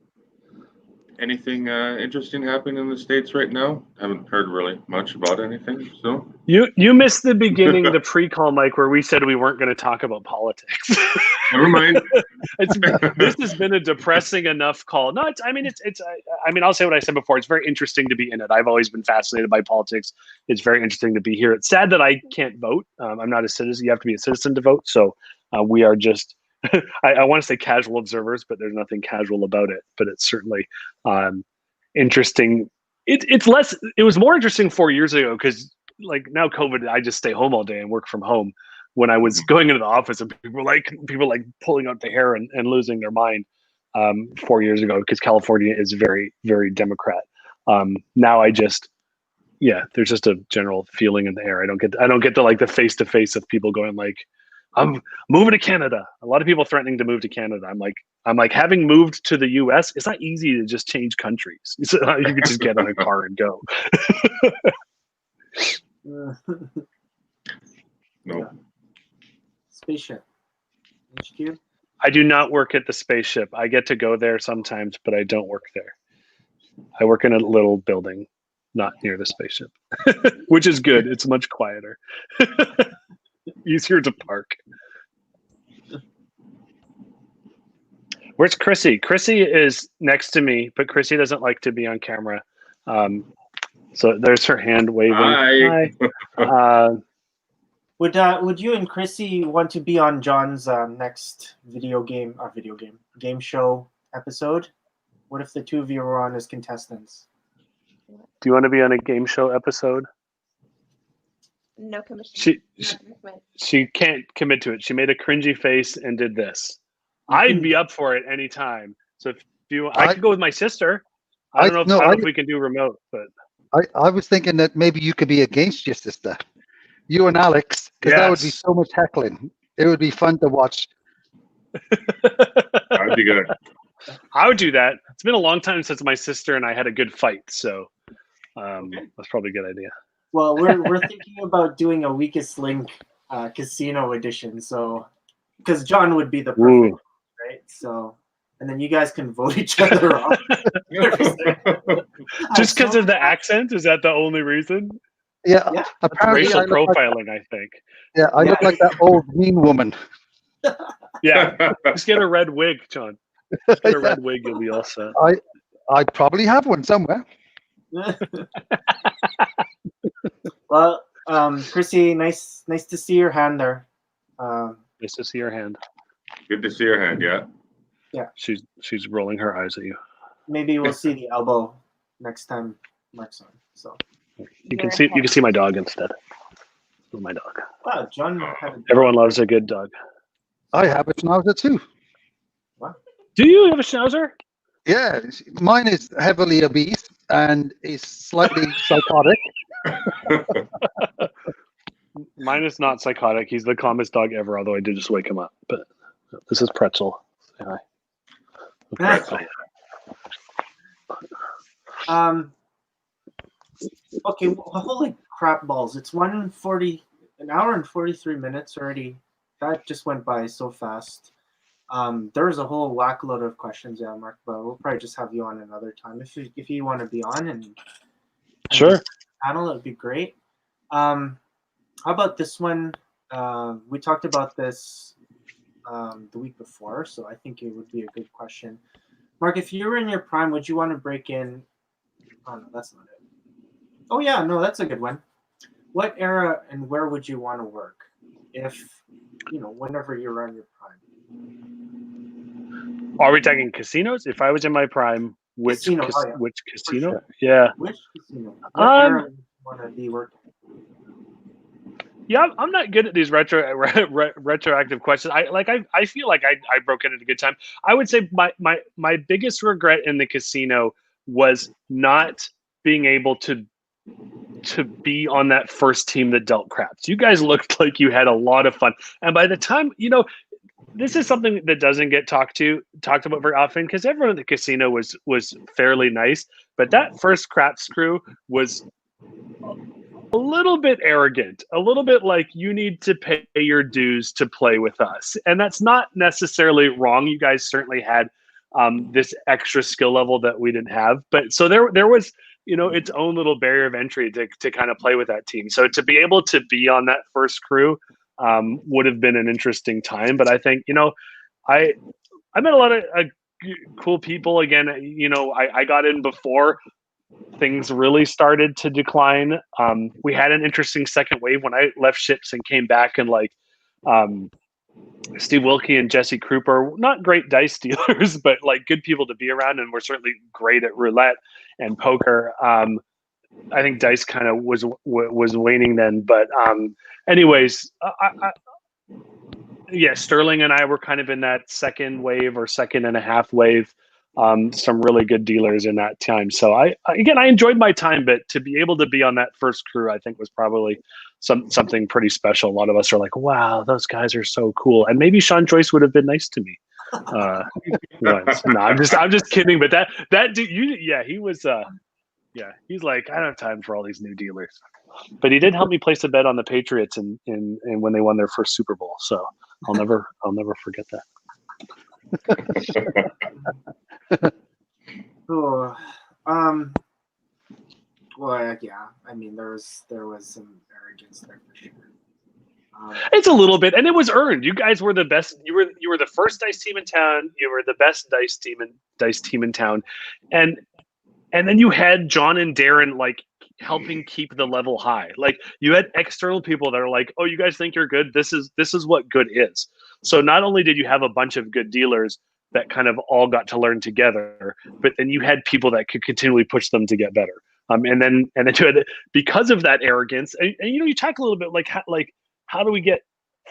Anything interesting happening in the States right now? Haven't heard really much about anything. So You missed the beginning, the pre-call, Mike, where we said we weren't going to talk about politics. never mind. This has been a depressing enough call. No, I mean, I'll say what I said before. It's very interesting to be in it. I've always been fascinated by politics. It's very interesting to be here. It's sad that I can't vote. I'm not a citizen. You have to be a citizen to vote. So we are just, I want to say casual observers, but there's nothing casual about it. But it's certainly interesting. It was more interesting 4 years ago because like now COVID, I just stay home all day and work from home. When I was going into the office and people were like pulling out the hair and losing their mind 4 years ago because California is very, very Democrat. Now there's just a general feeling in the air. I don't get the like the face to face of people going like, I'm moving to Canada. A lot of people threatening to move to Canada. I'm like having moved to the US, it's not easy to just change countries. You can just get in a car and go. No. Spaceship. HQ? I do not work at the spaceship. I get to go there sometimes, but I don't work there. I work in a little building, not near the spaceship, which is good. It's much quieter. Easier to park. Where's Chrissy? Chrissy is next to me, but Chrissy doesn't like to be on camera. So there's her hand waving. Hi. Would you and Chrissy want to be on John's next game show episode? What if the two of you were on as contestants? Do you want to be on a game show episode? No commission. She can't commit to it. She made a cringy face and did this. I'd be up for it anytime. So if you, I could go with my sister. I don't know if we can do remote, but I was thinking that maybe you could be against your sister, you and Alex, because that would be so much heckling. It would be fun to watch. That'd be good. I would do that. It's been a long time since my sister and I had a good fight, so that's probably a good idea. Well, we're thinking about doing a weakest link casino edition, so because John would be the perfect, right? So, and then you guys can vote each other off. Just because of the accent? Is that the only reason? Yeah. Apparently racial profiling, I think. Yeah, I look like that old mean woman. Yeah, just get a red wig, John. Just get a red wig, you'll be all set. I probably have one somewhere. Well, Chrissy, nice to see your hand there. Nice to see your hand. Good to see your hand. Yeah. Yeah. She's rolling her eyes at you. Maybe we'll see the elbow next time Mark's on. So you can see my dog instead. My dog. Wow, John. Everyone loves a good dog. I have a schnauzer too. What? Do you have a schnauzer? Yeah, mine is heavily obese and is slightly psychotic. Mine is not psychotic. He's the calmest dog ever, although I did just wake him up. But this is Pretzel. Say hi. Pretzel. Okay, well, holy crap balls. It's 1:40, an hour and 43 minutes already. That just went by so fast. There's a whole whack load of questions, Mark, but we'll probably just have you on another time. If you want to be on and sure. Panel, it would be great. How about this one? We talked about this the week before, so I think it would be a good question. Mark, if you were in your prime, would you want to break in? Oh, no, that's not it. Oh, yeah, no, that's a good one. What era and where would you want to work if, whenever you're on your prime? Are we talking casinos? If I was in my prime, which casino? Sure. Yeah. Which casino? What era do you want to be working? Yeah, I'm not good at these retroactive questions. I feel like I broke in at a good time. I would say my biggest regret in the casino was not being able to to be on that first team that dealt craps. You guys looked like you had a lot of fun. And by the time, this is something that doesn't get talked about very often, because everyone at the casino was fairly nice. But that first craps crew was a little bit arrogant, a little bit like, you need to pay your dues to play with us. And that's not necessarily wrong. You guys certainly had this extra skill level that we didn't have. But so there was, its own little barrier of entry to kind of play with that team. So to be able to be on that first crew would have been an interesting time. But I think, I met a lot of cool people. Again, I got in before things really started to decline. We had an interesting second wave when I left ships and came back, and Steve Wilkie and Jesse Kruper, not great dice dealers, but like good people to be around, and we're certainly great at roulette and poker. I think dice kind of was waning then, but anyways, Sterling and I were kind of in that second wave or second and a half wave. Some really good dealers in that time. So I enjoyed my time, but to be able to be on that first crew, I think was probably something pretty special. A lot of us are like, wow, those guys are so cool. And maybe Sean Joyce would have been nice to me. Once. No, I'm just kidding. But that dude, he was, he's like, I don't have time for all these new dealers. But he did help me place a bet on the Patriots in when they won their first Super Bowl. So I'll never forget that. Well, yeah. I mean, there was some arrogance there for sure. It's a little bit, and it was earned. You guys were the best. You were the first dice team in town. You were the best dice team in town, and then you had John and Darren like helping keep the level high. Like you had external people that are like, "Oh, you guys think you're good? This is what good is." So not only did you have a bunch of good dealers that kind of all got to learn together, but then you had people that could continually push them to get better. And then you had, because of that arrogance, and you talk a little bit like how do we get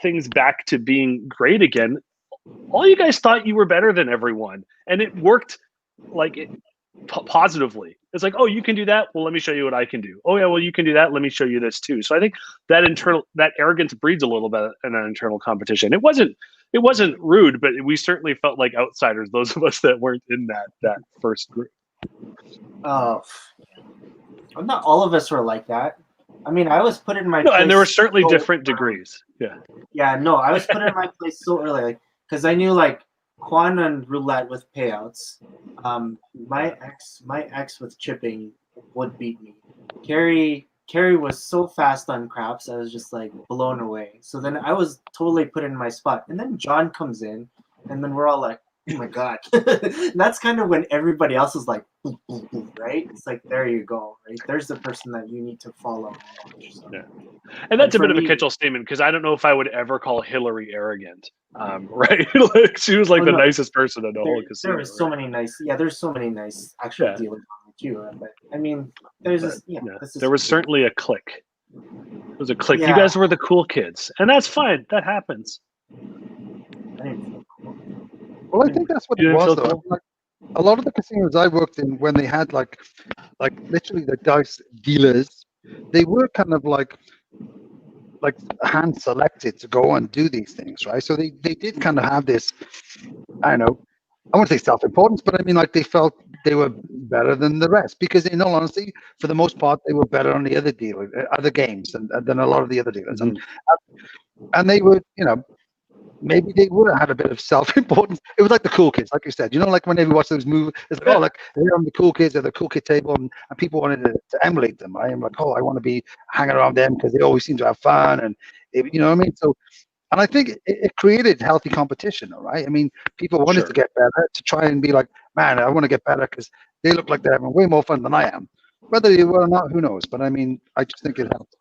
things back to being great again? All you guys thought you were better than everyone, and it worked positively. It's like, oh, you can do that. Well, let me show you what I can do. Oh yeah, well, you can do that. Let me show you this too. So I think that arrogance breeds a little bit in an internal competition. It wasn't rude, but we certainly felt like outsiders, those of us that weren't in that first group. Oh, not all of us were like that. I mean, I was put in my place. And there were certainly different degrees. Yeah. Yeah, no, I was put in my place so early, because I knew Quan on roulette with payouts. My ex with chipping would beat me. Carrie was so fast on craps, I was just blown away. So then I was totally put in my spot. And then John comes in, and then we're all like, oh my God. That's kind of when everybody else is like, boom, boom, boom, right? It's like, there you go, right? There's the person that you need to follow. So, yeah. And that's a bit of a catch-all statement, because I don't know if I would ever call Hillary arrogant, right? She was the nicest person in the whole casino. There was so many nice, there's so many nice actual dealers on it too. But I mean, there's there was certainly a clique. It was a clique. Yeah. You guys were the cool kids, and that's fine. That happens. Well, I think that's what it was, though. A lot of the casinos I worked in, when they had literally the dice dealers, they were kind of like hand selected to go and do these things, right? So they did kind of have this, I don't know, I won't say self-importance, but I mean, they felt they were better than the rest, because in all honesty, for the most part, they were better on the other games than a lot of the other dealers. And they were, maybe they would have had a bit of self-importance. It was like the cool kids, like you said. whenever you watch those movies, it's they're on the cool kids at the cool kid table, and people wanted to emulate them. I am like, oh, I want to be hanging around them because they always seem to have fun, and you know what I mean. So, and I think it created healthy competition, all right? I mean, people wanted to get better, to try and be like, man, I want to get better because they look like they're having way more fun than I am. Whether they were or not, who knows? But I mean, I just think it helped.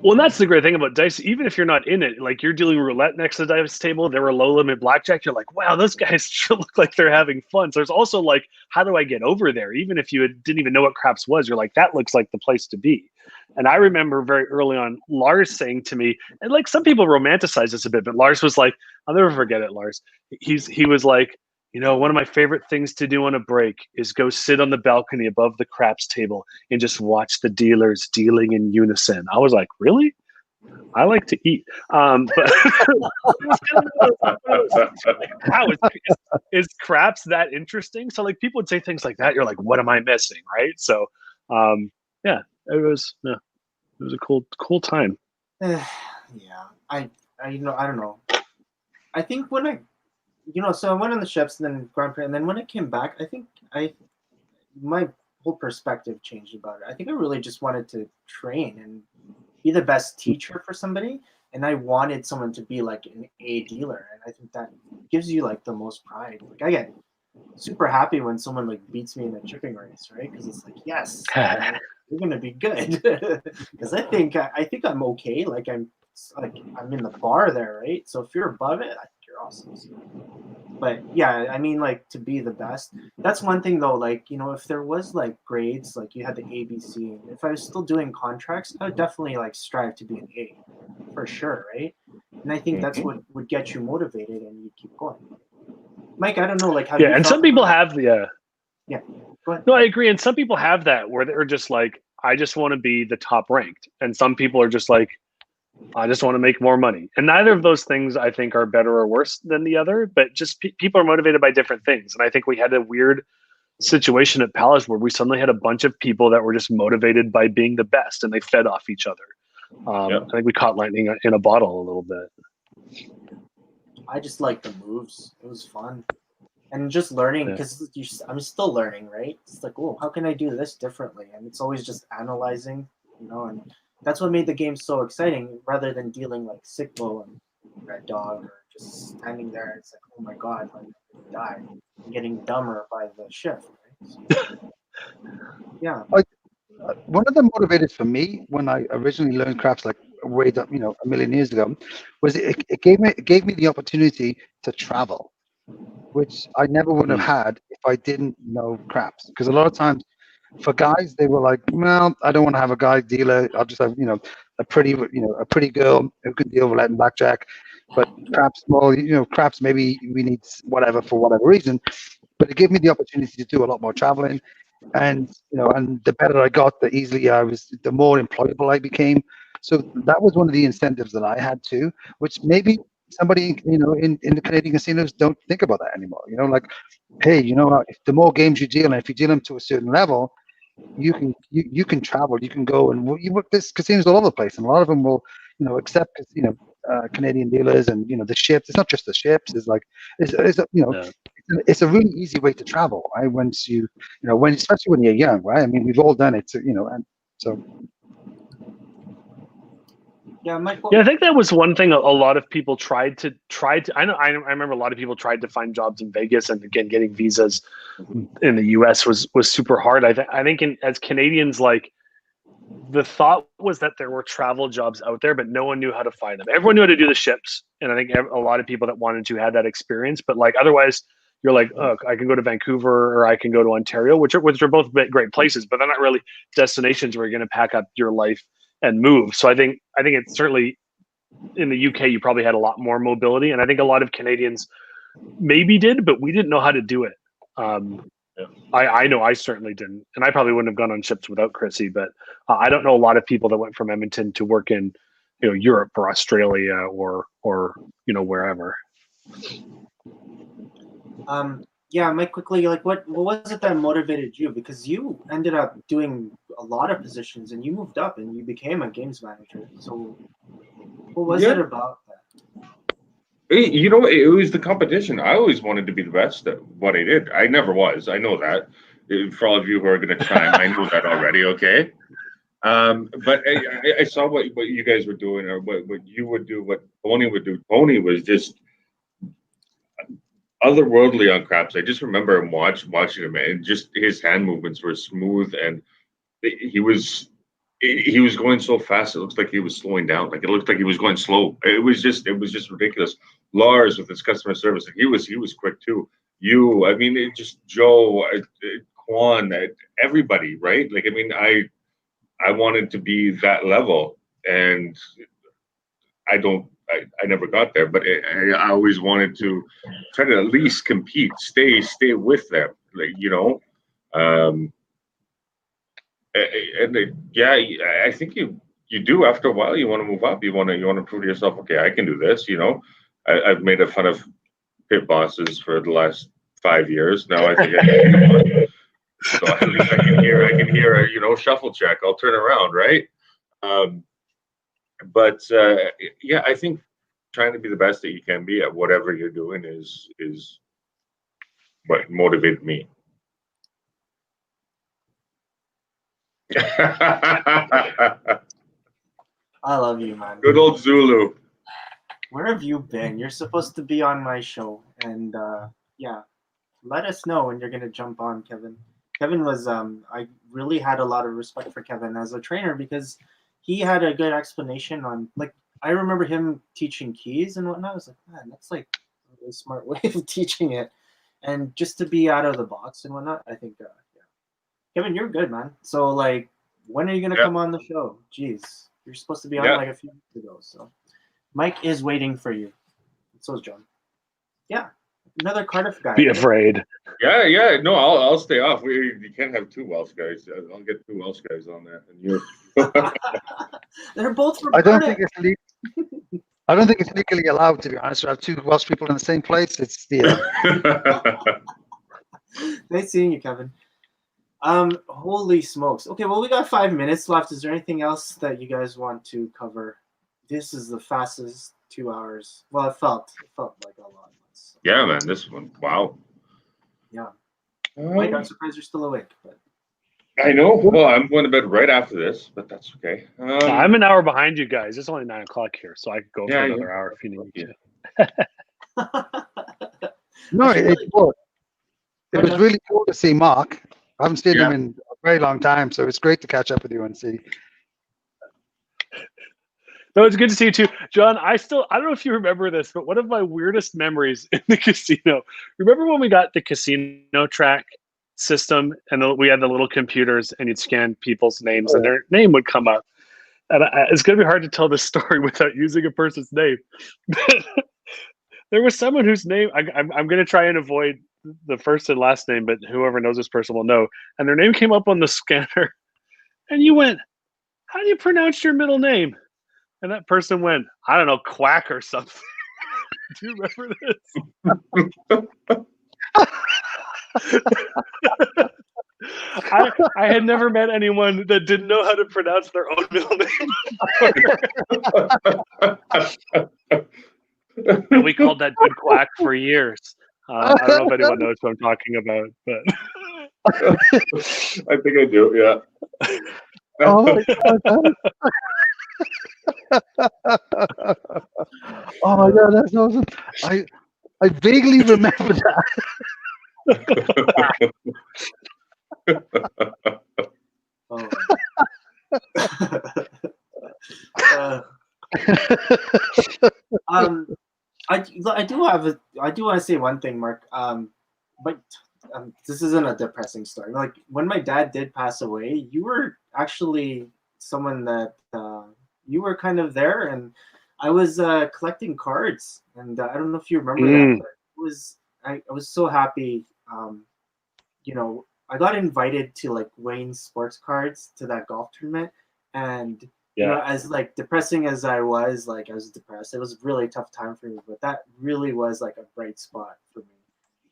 Well, and that's the great thing about dice. Even if you're not in it, you're dealing roulette next to the dice table, there were low limit blackjack. You're like, wow, those guys sure look like they're having fun. So there's also how do I get over there? Even if you didn't even know what craps was, you're like, that looks like the place to be. And I remember very early on, Lars saying to me, and some people romanticize this a bit, but Lars was like, I'll never forget it, Lars. He was like, you know, one of my favorite things to do on a break is go sit on the balcony above the craps table and just watch the dealers dealing in unison. I was like, really? I like to eat. But wow, is craps that interesting? So like people would say things like that. You're like, what am I missing? Right. So yeah, it was a cool time. Yeah, I I don't know. I think when I so I went on the ships and then Grand Prix, and then when I came back, I think my whole perspective changed about it. I think I really just wanted to train and be the best teacher for somebody, and I wanted someone to be like an A dealer, and I think that gives you like the most pride. Like I get super happy when someone like beats me in a chipping race, right? Because it's like, yes, you're gonna be good. Because I think I'm okay. Like I'm in the bar there, right? So if you're above it, I think you're awesome. But yeah, I mean, like to be the best. That's one thing though. Like if there was like grades, like you had the ABC. If I was still doing contracts, I would definitely like strive to be an A, for sure, right? And I think that's what would get you motivated and you keep going. Mike, I don't know, like how you and felt some people about have the yeah. Go ahead. No, I agree. And some people have that where they're just like, I just want to be the top ranked. And some people are just like, I just want to make more money. And neither of those things I think are better or worse than the other, but just people are motivated by different things. And I think we had a weird situation at Palace where we suddenly had a bunch of people that were just motivated by being the best and they fed off each other. I think we caught lightning in a bottle a little bit. I just like the moves. It was fun. And just learning, because I'm still learning, right? It's like, oh, how can I do this differently? And it's always just analyzing, and that's what made the game so exciting, rather than dealing like Sickbo and Red Dog, or just standing there. It's like, oh my God, like I die. I'm getting dumber by the shift, right? So, yeah. One of the motivators for me when I originally learned craps, like way up, a million years ago, was it gave me the opportunity to travel, which I never would have had if I didn't know craps. Because a lot of times, for guys, they were like, "Well, I don't want to have a guy dealer. I'll just have a pretty girl who can deal with Latin blackjack." But craps, well, craps maybe we need whatever for whatever reason. But it gave me the opportunity to do a lot more traveling, and and the better I got, the more employable I became. So that was one of the incentives that I had too, which maybe somebody in the Canadian casinos don't think about that anymore. Like, hey, if the more games you deal, and if you deal them to a certain level, you can travel, you can go, and there's casinos all over the place, and a lot of them will accept Canadian dealers, and the ships. It's not just the ships. It's like it's a really easy way to travel, right? Once especially when you're young, right? I mean, we've all done it, and so. Yeah, Michael. Yeah, I think that was one thing a lot of people tried to. I remember a lot of people tried to find jobs in Vegas, and again, getting visas in the U.S. was super hard. I think as Canadians, like the thought was that there were travel jobs out there, but no one knew how to find them. Everyone knew how to do the ships, and I think a lot of people that wanted to had that experience. But like otherwise, you're like, oh, I can go to Vancouver or I can go to Ontario, which are both great places, but they're not really destinations where you're going to pack up your life and move. So I think it's certainly in the UK, you probably had a lot more mobility. And I think a lot of Canadians maybe did, but we didn't know how to do it. I know I certainly didn't. And I probably wouldn't have gone on ships without Chrissy, but I don't know a lot of people that went from Edmonton to work in, Europe or Australia or wherever. Yeah, Mike, quickly, like what was it that motivated you? Because you ended up doing a lot of positions and you moved up and you became a games manager. So what was it about that? It was the competition. I always wanted to be the best at what I did. I never was. I know that. For all of you who are going to chime, I know that already, okay? But I saw what you guys were doing, or what you would do, what Tony would do. Tony was just otherworldly on craps. I just remember him watching him, and just his hand movements were smooth, and he was going so fast. It looks like he was slowing down. Like it looked like he was going slow. It was just ridiculous. Lars with his customer service, and he was quick too. I mean, Joe, Quan, everybody, right? Like, I mean, I wanted to be that level, and I never got there, but I always wanted to try to at least compete, stay with them, like, you know. Yeah, I think you do after a while. You want to move up. You want to prove to yourself, okay, I can do this. You know, I've made a fun of pit bosses for the last 5 years now. I think I can do one. So at least I can hear a shuffle check. I'll turn around, right? But yeah, I think trying to be the best that you can be at whatever you're doing is what motivated me. I love you, man. Good old Zulu. Where have you been? You're supposed to be on my show, and yeah, let us know when you're gonna jump on, Kevin. Kevin was I really had a lot of respect for Kevin as a trainer because he had a good explanation on, like, I remember him teaching keys and whatnot. I was like, man, that's like a really smart way of teaching it, and just to be out of the box and whatnot. I think, yeah, Kevin, you're good, man. So like, when are you gonna come on the show? Jeez, you're supposed to be on like a few weeks ago. So Mike is waiting for you. So is John. Yeah. Another Cardiff guy. Be afraid. Yeah. No, I'll stay off. You can't have two Welsh guys. I'll get two Welsh guys on there, and you. They're both from I don't think it's legally allowed, to be honest, to have two Welsh people in the same place. It's Nice seeing you, Kevin. Holy smokes. Okay, well, we got 5 minutes left. Is there anything else that you guys want to cover? This is the fastest 2 hours. Well, it felt like a lot. Yeah, man, this one. Wow. Yeah. Mike, I'm surprised you're still awake. But I know. Well, I'm going to bed right after this, but that's okay. I'm an hour behind you guys. It's only 9 o'clock here, so I could go for another hour if you need me to. No, it was really cool to see Mark. I haven't seen him in a very long time, so it's great to catch up with you and see. No, it's good to see you too, John. I don't know if you remember this, but one of my weirdest memories in the casino. Remember when we got the casino track system and we had the little computers and you'd scan people's names and their name would come up. And it's going to be hard to tell this story without using a person's name. There was someone whose name I'm going to try and avoid the first and last name, but whoever knows this person will know. And their name came up on the scanner, and you went, "How do you pronounce your middle name?" And that person went, "I don't know, Quack or something." Do you remember this? I had never met anyone that didn't know how to pronounce their own middle name. And we called that dude Quack for years. I don't know if anyone knows what I'm talking about, but I think I do. Yeah. Oh my God. Oh my God, that's awesome. I vaguely remember that. I do want to say one thing, Mark. But this isn't a depressing story. Like, when my dad did pass away, you were actually someone that you were kind of there, and I was collecting cards, and I don't know if you remember that, but I was so happy. You know, I got invited to like Wayne's Sports Cards to that golf tournament, and you know, as like depressing as I was depressed. It was a really tough time for me, but that really was like a bright spot for me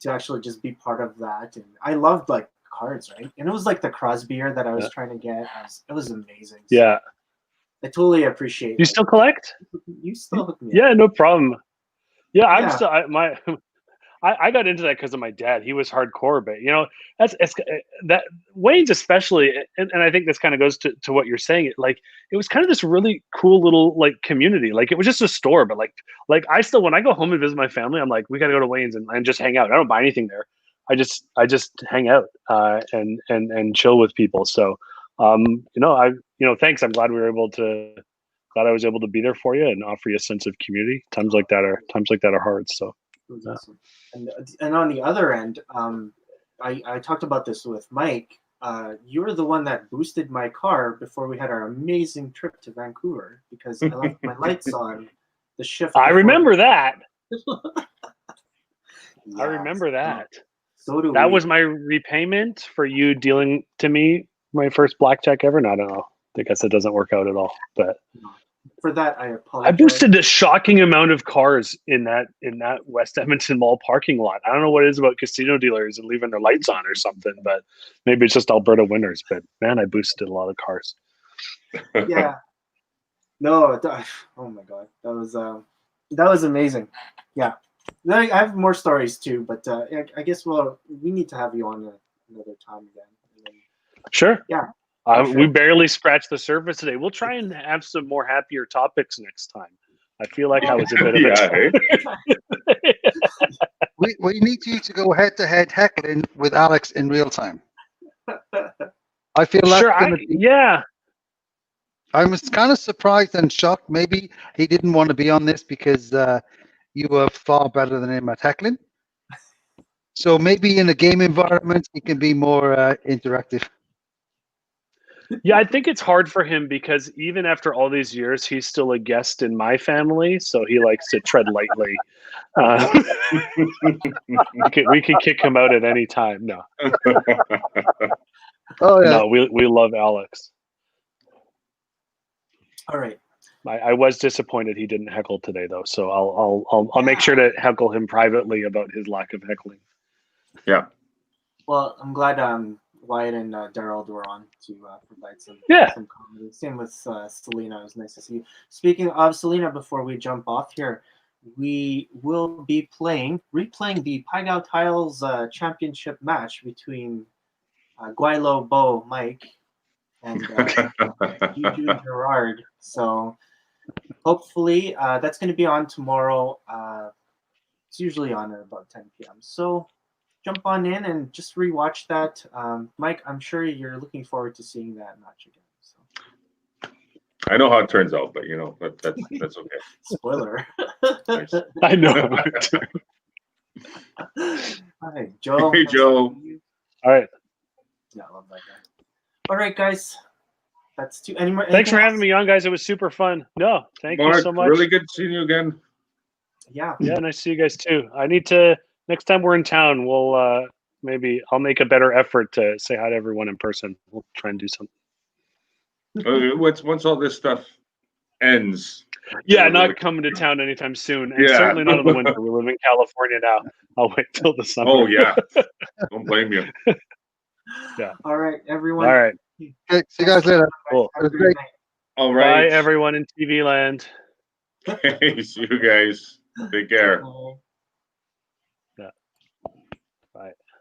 to actually just be part of that. And I loved like cards, right? And it was like the Crosby year that I was trying to get. It was amazing. So yeah, I totally appreciate. You still collect? You still hook me up. Yeah, no problem. Yeah, I'm still I got into that because of my dad. He was hardcore, but you know, that Wayne's especially, and I think this kind of goes to what you're saying. Like, it was kind of this really cool little like community. Like, it was just a store, but like I still, when I go home and visit my family, I'm like, we got to go to Wayne's and just hang out. I don't buy anything there. I just hang out and chill with people. So thanks. I'm glad I was able to be there for you and offer you a sense of community. Times like that are hard. So. Awesome. And on the other end, I talked about this with Mike. You were the one that boosted my car before we had our amazing trip to Vancouver, because I left my lights on the shift. I before- remember that. I Yeah, remember that. So do That we. was my repayment for you dealing to me my first blackjack ever. No, I don't know. I guess it doesn't work out at all. But For that, I apologize. I boosted a shocking amount of cars in that West Edmonton Mall parking lot. I don't know what it is about casino dealers and leaving their lights on or something, but maybe it's just Alberta winters. But man, I boosted a lot of cars. Yeah. No. Oh my god, that was amazing. Yeah. I have more stories too, but I guess we need to have you on another time again. And then, Sure. Yeah. We Sure. barely scratched the surface today. We'll try and have some more happier topics next time. I feel like I was a bit of Yeah, We need you to go head-to-head heckling with Alex in real time. I feel that's Sure. going to be... Yeah. I was kind of surprised and shocked. Maybe he didn't want to be on this because you were far better than him at heckling. So maybe in a game environment, he can be more interactive. Yeah, I think it's hard for him because even after all these years, he's still a guest in my family, so he likes to tread lightly. We could kick him out at any time. No, Oh yeah. no, we love Alex. All right. I was disappointed he didn't heckle today, though. So I'll make sure to heckle him privately about his lack of heckling. Yeah. Well, I'm glad Wyatt and Daryl were on to provide some comedy. Same with Selena. It was nice to see you. Speaking of Selena, before we jump off here, we will be replaying the Paigao Tiles championship match between Guaylo, Bo, Mike, and Juju Gerard. So hopefully that's going to be on tomorrow. It's usually on at about 10 p.m. So jump on in and just rewatch that. Mike, I'm sure you're looking forward to seeing that match again. So. I know how it turns out, but that's okay. Spoiler. I know. Hi, Joe. Hey, Joe. All right. Yeah, I love that guy. All right, guys. That's two. Thanks for having me on, guys. It was super fun. No, thank Mark, you so much. really good seeing you again. Yeah. Yeah, nice to see you guys too. I need to next time we're in town. We'll maybe I'll make a better effort to say hi to everyone in person. We'll try and do something. Once all this stuff ends. Yeah, not coming to town anytime soon, and certainly not in the winter. We live in California now. I'll wait till the summer. Oh yeah, don't blame you. Yeah. All right, everyone. All right. Okay, see you guys later. Cool. Have a great night. All right. Bye, everyone in TV land. Hey, see you guys. Take care. Bye.